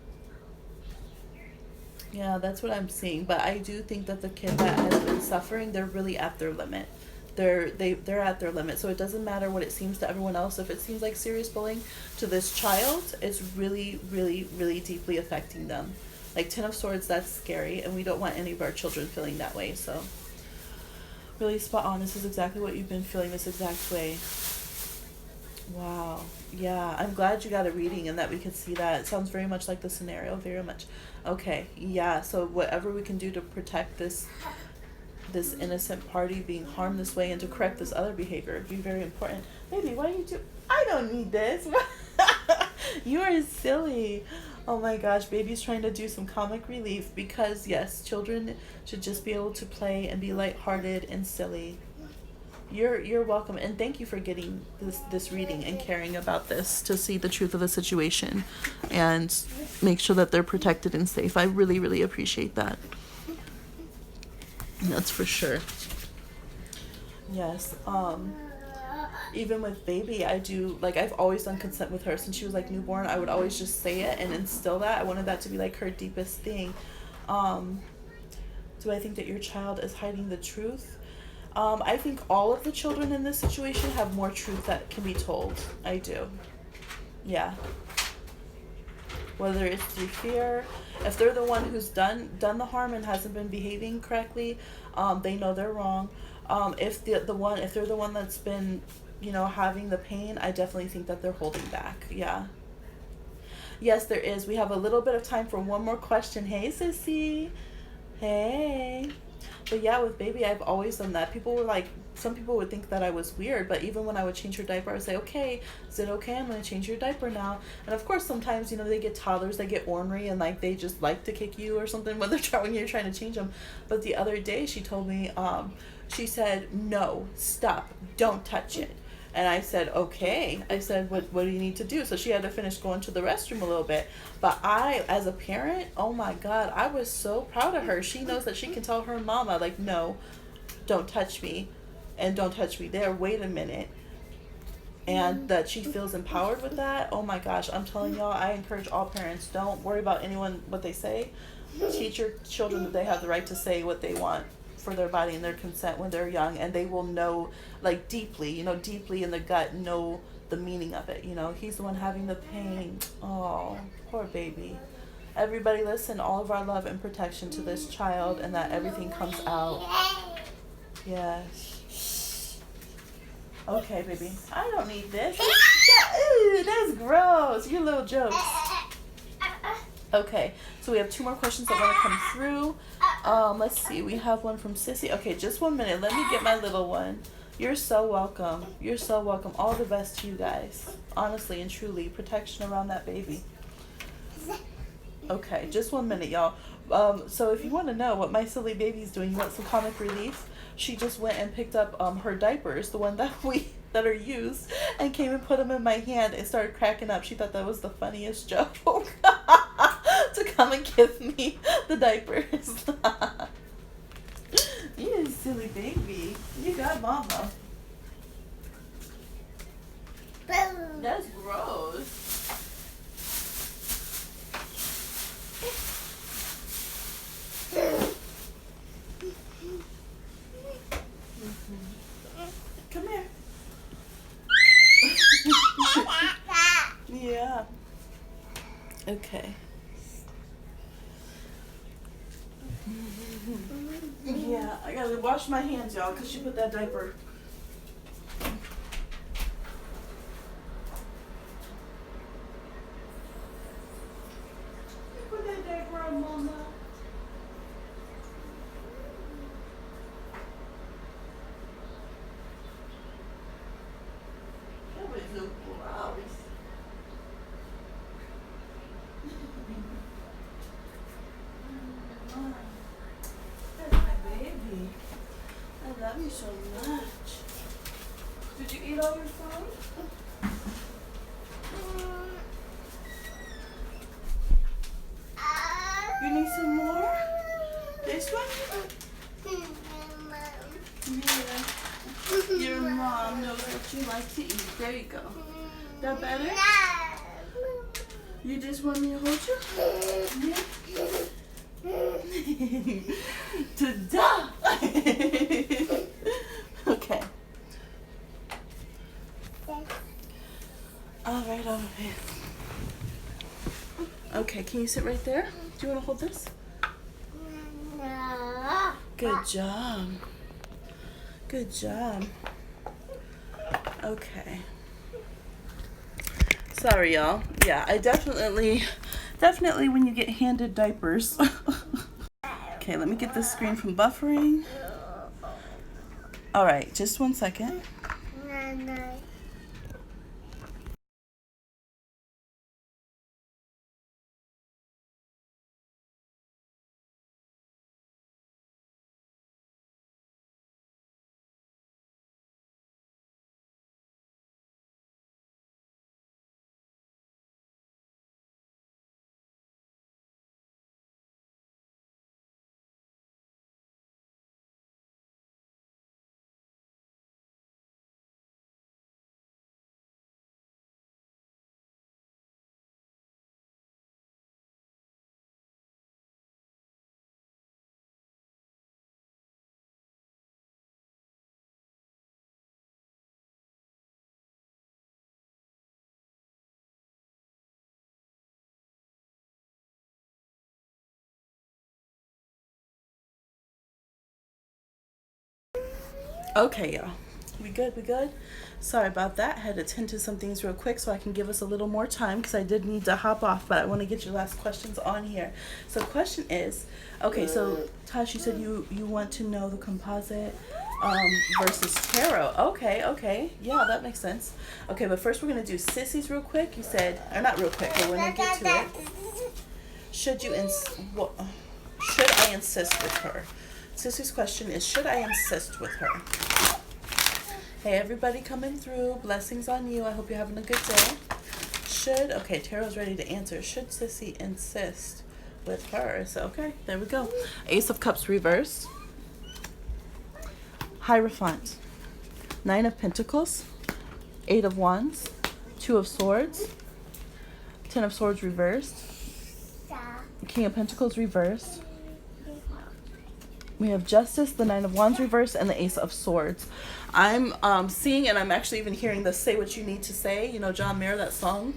Yeah, that's what I'm seeing. But I do think that the kid that has been suffering, they're really at their limit. They're at their limit. So it doesn't matter what it seems to everyone else. If it seems like serious bullying to this child, it's really, really, really deeply affecting them. Like Ten of Swords, that's scary, and we don't want any of our children feeling that way. So really spot on. This is exactly what you've been feeling this exact way. Wow. Yeah, I'm glad you got a reading and that we could see that. It sounds very much like the scenario, very much. Okay, yeah, so whatever we can do to protect this innocent party being harmed this way and to correct this other behavior would be very important. Baby, why you do? I don't need this. You are silly. Oh my gosh, baby's trying to do some comic relief because yes, children should just be able to play and be lighthearted and silly. You're welcome, and thank you for getting this reading and caring about this to see the truth of the situation and make sure that they're protected and safe. I really, really appreciate that. That's for sure. Yes. Even with baby, I do, like, I've always done consent with her since she was like newborn. I would always just say it and instill that. I wanted that to be like her deepest thing. Do I think that your child is hiding the truth? I think all of the children in this situation have more truth that can be told. I do. Yeah. Whether it's through fear, if they're the one who's done the harm and hasn't been behaving correctly, they know they're wrong. If they're the one that's been, having the pain, I definitely think that they're holding back. Yeah. Yes, there is. We have a little bit of time for one more question. Hey, sissy. Hey. But yeah, with baby, I've always done that. Some people would think that I was weird, but even when I would change her diaper, I would say, okay, is it okay? I'm going to change your diaper now. And of course, sometimes, they get toddlers, they get ornery, and like, they just like to kick you or something when you're trying to change them. But the other day, she told me, she said, no, stop, don't touch it. And I said, okay. I said, what do you need to do? So she had to finish going to the restroom a little bit. But I, as a parent, oh my God, I was so proud of her. She knows that she can tell her mama, like, no, don't touch me. And don't touch me there. Wait a minute. And that she feels empowered with that. Oh my gosh, I'm telling y'all, I encourage all parents, don't worry about anyone, what they say. Teach your children that they have the right to say what they want for their body and their consent when they're young, and they will know, like, deeply in the gut, know the meaning of it. He's the one having the pain. Oh, poor baby. Everybody listen, all of our love and protection to this child, and that everything comes out. Yes. Okay, baby. I don't need this. Ooh, that's gross. Your little jokes. Okay, so we have 2 more questions that want to come through. Let's see. We have one from Sissy. Okay, just 1 minute. Let me get my little one. You're so welcome. You're so welcome. All the best to you guys. Honestly and truly. Protection around that baby. Okay, just 1 minute, y'all. So if you want to know what my silly baby's doing, you want some comic relief? She just went and picked up her diapers, the one that are used, and came and put them in my hand and started cracking up. She thought that was the funniest joke to come and give me the diapers. You silly baby. You got mama. That's gross. Come here. Yeah. Okay. Yeah, I gotta wash my hands, y'all, because she put that diaper. Put that diaper on, Mama. That was so gross. That's my baby. I love you so much. Did you eat all your food? You need some more? This one? Yeah. Your mom knows what you like to eat. There you go. That better? You just want me to hold you? Yeah. Ta-da! Okay. All right, okay. Okay, can you sit right there? Do you want to hold this? Good job. Good job. Okay. Sorry, y'all. Yeah, I definitely when you get handed diapers. Okay, let me get this screen from buffering. All right, just 1 second. Okay, y'all. We good? We good? Sorry about that. I had to attend to some things real quick so I can give us a little more time because I did need to hop off, but I want to get your last questions on here. So, question is, okay, so Tosh, you said you want to know the composite versus tarot. Okay. Yeah, that makes sense. Okay, but first we're going to do sissies real quick. You said, or not real quick, but when I get to it, should I insist with her? Sissy's question is, should I insist with her? Hey, everybody coming through. Blessings on you. I hope you're having a good day. Okay, Tarot's ready to answer. Should Sissy insist with her? So, okay, there we go. Ace of Cups reversed. Hierophant. 9 of Pentacles. 8 of Wands. 2 of Swords. 10 of Swords reversed. King of Pentacles reversed. We have Justice, the 9 of Wands reversed, and the Ace of Swords. I'm seeing, and I'm actually even hearing the Say What You Need to Say, you know, John Mayer, that song.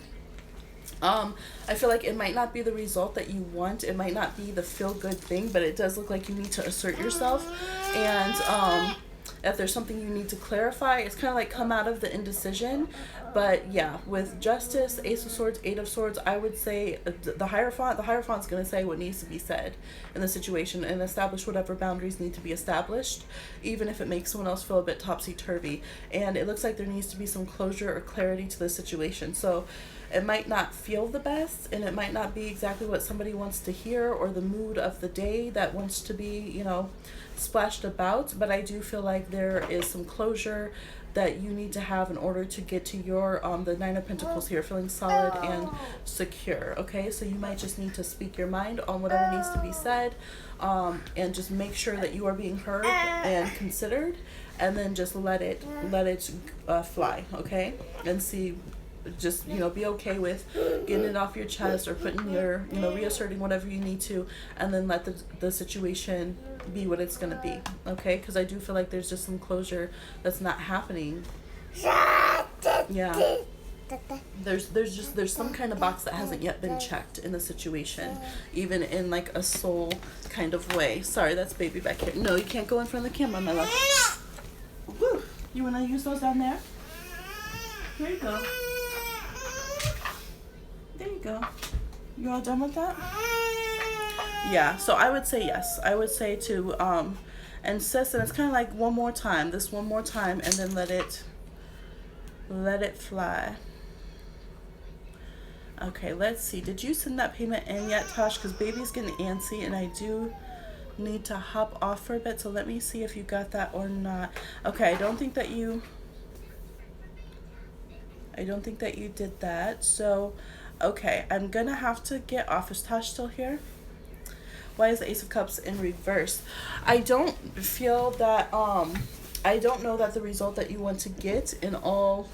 I feel like it might not be the result that you want. It might not be the feel-good thing, but it does look like you need to assert yourself. And if there's something you need to clarify, it's kind of like come out of the indecision. But yeah, with Justice, Ace of Swords, 8 of Swords, I would say the Hierophant's going to say what needs to be said in the situation and establish whatever boundaries need to be established, even if it makes someone else feel a bit topsy-turvy. And it looks like there needs to be some closure or clarity to the situation. So it might not feel the best, and it might not be exactly what somebody wants to hear or the mood of the day that wants to be, you know, splashed about, but I do feel like there is some closure that you need to have in order to get to your the 9 of Pentacles here, feeling solid and secure. Okay, so you might just need to speak your mind on whatever needs to be said, and just make sure that you are being heard and considered, and then just let it fly. Okay, and see, just, you know, be okay with getting it off your chest or putting your, you know, reasserting whatever you need to, and then let the situation be what it's going to be. Okay, because I do feel like there's just some closure that's not happening. Yeah, there's some kind of box that hasn't yet been checked in the situation, even in like a soul kind of way. Sorry, that's baby back here. No, you can't go in front of the camera, my love. Woo. You want to use those down there? Here you go. There you go. You all done with that? Yeah, so I would say yes. I would say to insist, and it's kind of like one more time, and then let it fly. Okay, let's see. Did you send that payment in yet, Tosh? Because baby's getting antsy, and I do need to hop off for a bit, so let me see if you got that or not. Okay, I don't think that you... I don't think that you did that. So, okay, I'm gonna have to get off. Is Tosh still here? Why is the Ace of Cups in reverse? I don't feel that, I don't know that the result that you want to get in all,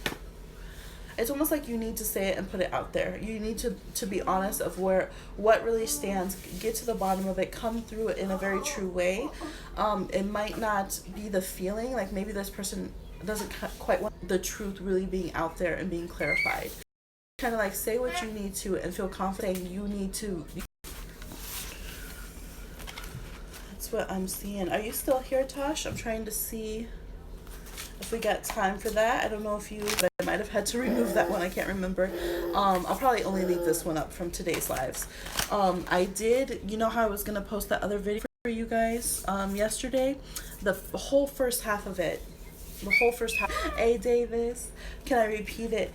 it's almost like you need to say it and put it out there. You need to be honest of where, what really stands, get to the bottom of it, come through it in a very true way. It might not be the feeling, like maybe this person doesn't quite want the truth really being out there and being clarified. Kind of like say what you need to and feel confident you need to. That's what I'm seeing. Are you still here, Tosh? I'm trying to see if we got time for that. I don't know if you, but I might have had to remove that one. I can't remember. I'll probably only leave this one up from today's lives. I did, you know how I was going to post that other video for you guys yesterday? The whole first half of it. The whole first half. Hey, Davis. Can I repeat it?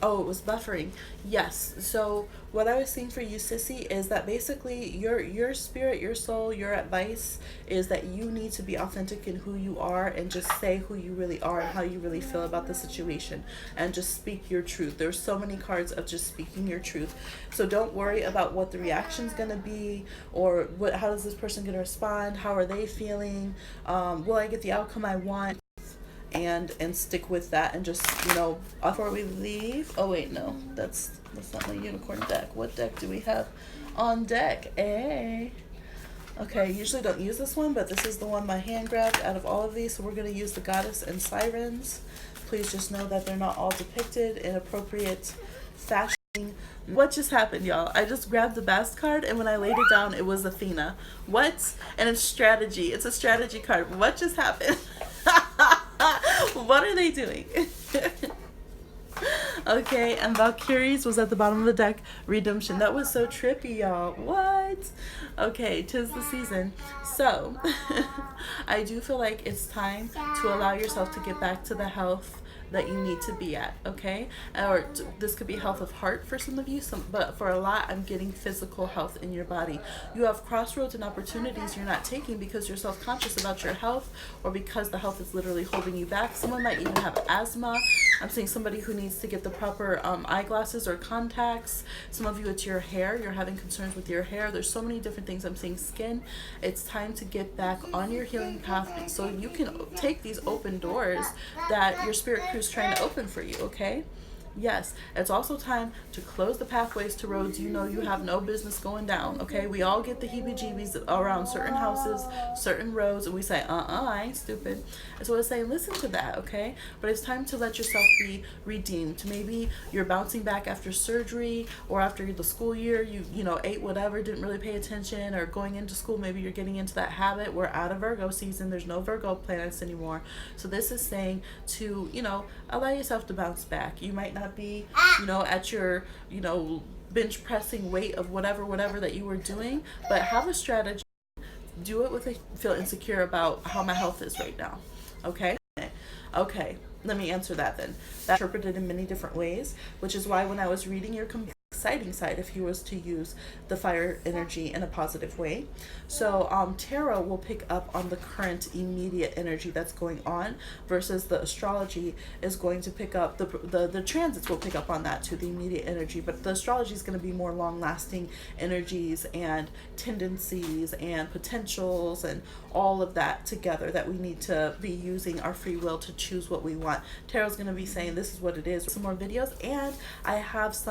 Oh, it was buffering. Yes. So what I was seeing for you, Sissy, is that basically your spirit, your soul, your advice is that you need to be authentic in who you are and just say who you really are and how you really feel about the situation and just speak your truth. There's so many cards of just speaking your truth. So don't worry about what the reaction's gonna be or how is this person gonna respond? How are they feeling? Will I get the outcome I want? And stick with that and just, before we leave. Oh wait, no, that's not my unicorn deck. What deck do we have on deck? Okay, usually don't use this one, but this is the one my hand grabbed out of all of these, so we're going to use the Goddess and Sirens. Please just know that they're not all depicted in appropriate fashion. What just happened, y'all? I just grabbed the best card, and when I laid it down, it was Athena. What? And it's strategy. It's a strategy card. What just happened? What are they doing? Okay, and Valkyries was at the bottom of the deck. Redemption. That was so trippy, y'all. What? Okay, 'tis the season. So, I do feel like it's time to allow yourself to get back to the health that you need to be at, okay? Or this could be health of heart for some of you, but for a lot, I'm getting physical health in your body. You have crossroads and opportunities you're not taking because you're self-conscious about your health or because the health is literally holding you back. Someone might even have asthma. I'm seeing somebody who needs to get the proper eyeglasses or contacts. Some of you, it's your hair. You're having concerns with your hair. There's so many different things. I'm seeing skin. It's time to get back on your healing path so you can take these open doors that your spirit crew is trying to open for you, okay? Yes, it's also time to close the pathways to roads you know you have no business going down, okay? We all get the heebie-jeebies around certain houses, certain roads, and we say, I ain't stupid. And so it's saying, listen to that, okay? But it's time to let yourself be redeemed. Maybe you're bouncing back after surgery or after the school year, you ate whatever, didn't really pay attention, or going into school, maybe you're getting into that habit. We're out of Virgo season. There's no Virgo planets anymore. So this is saying to, allow yourself to bounce back. You might not be, at your, bench pressing weight of whatever that you were doing, but have a strategy. Do it with feel insecure about how my health is right now. Okay? Okay. Let me answer that then. That's interpreted in many different ways, which is why when I was reading your exciting side, if you was to use the fire energy in a positive way. So tarot will pick up on the current immediate energy that's going on versus the astrology is going to pick up the transits will pick up on that too, the immediate energy, but the astrology is going to be more long lasting energies and tendencies and potentials and all of that together that we need to be using our free will to choose what we want. Tarot's going to be saying this is what it is. Some more videos, and I have some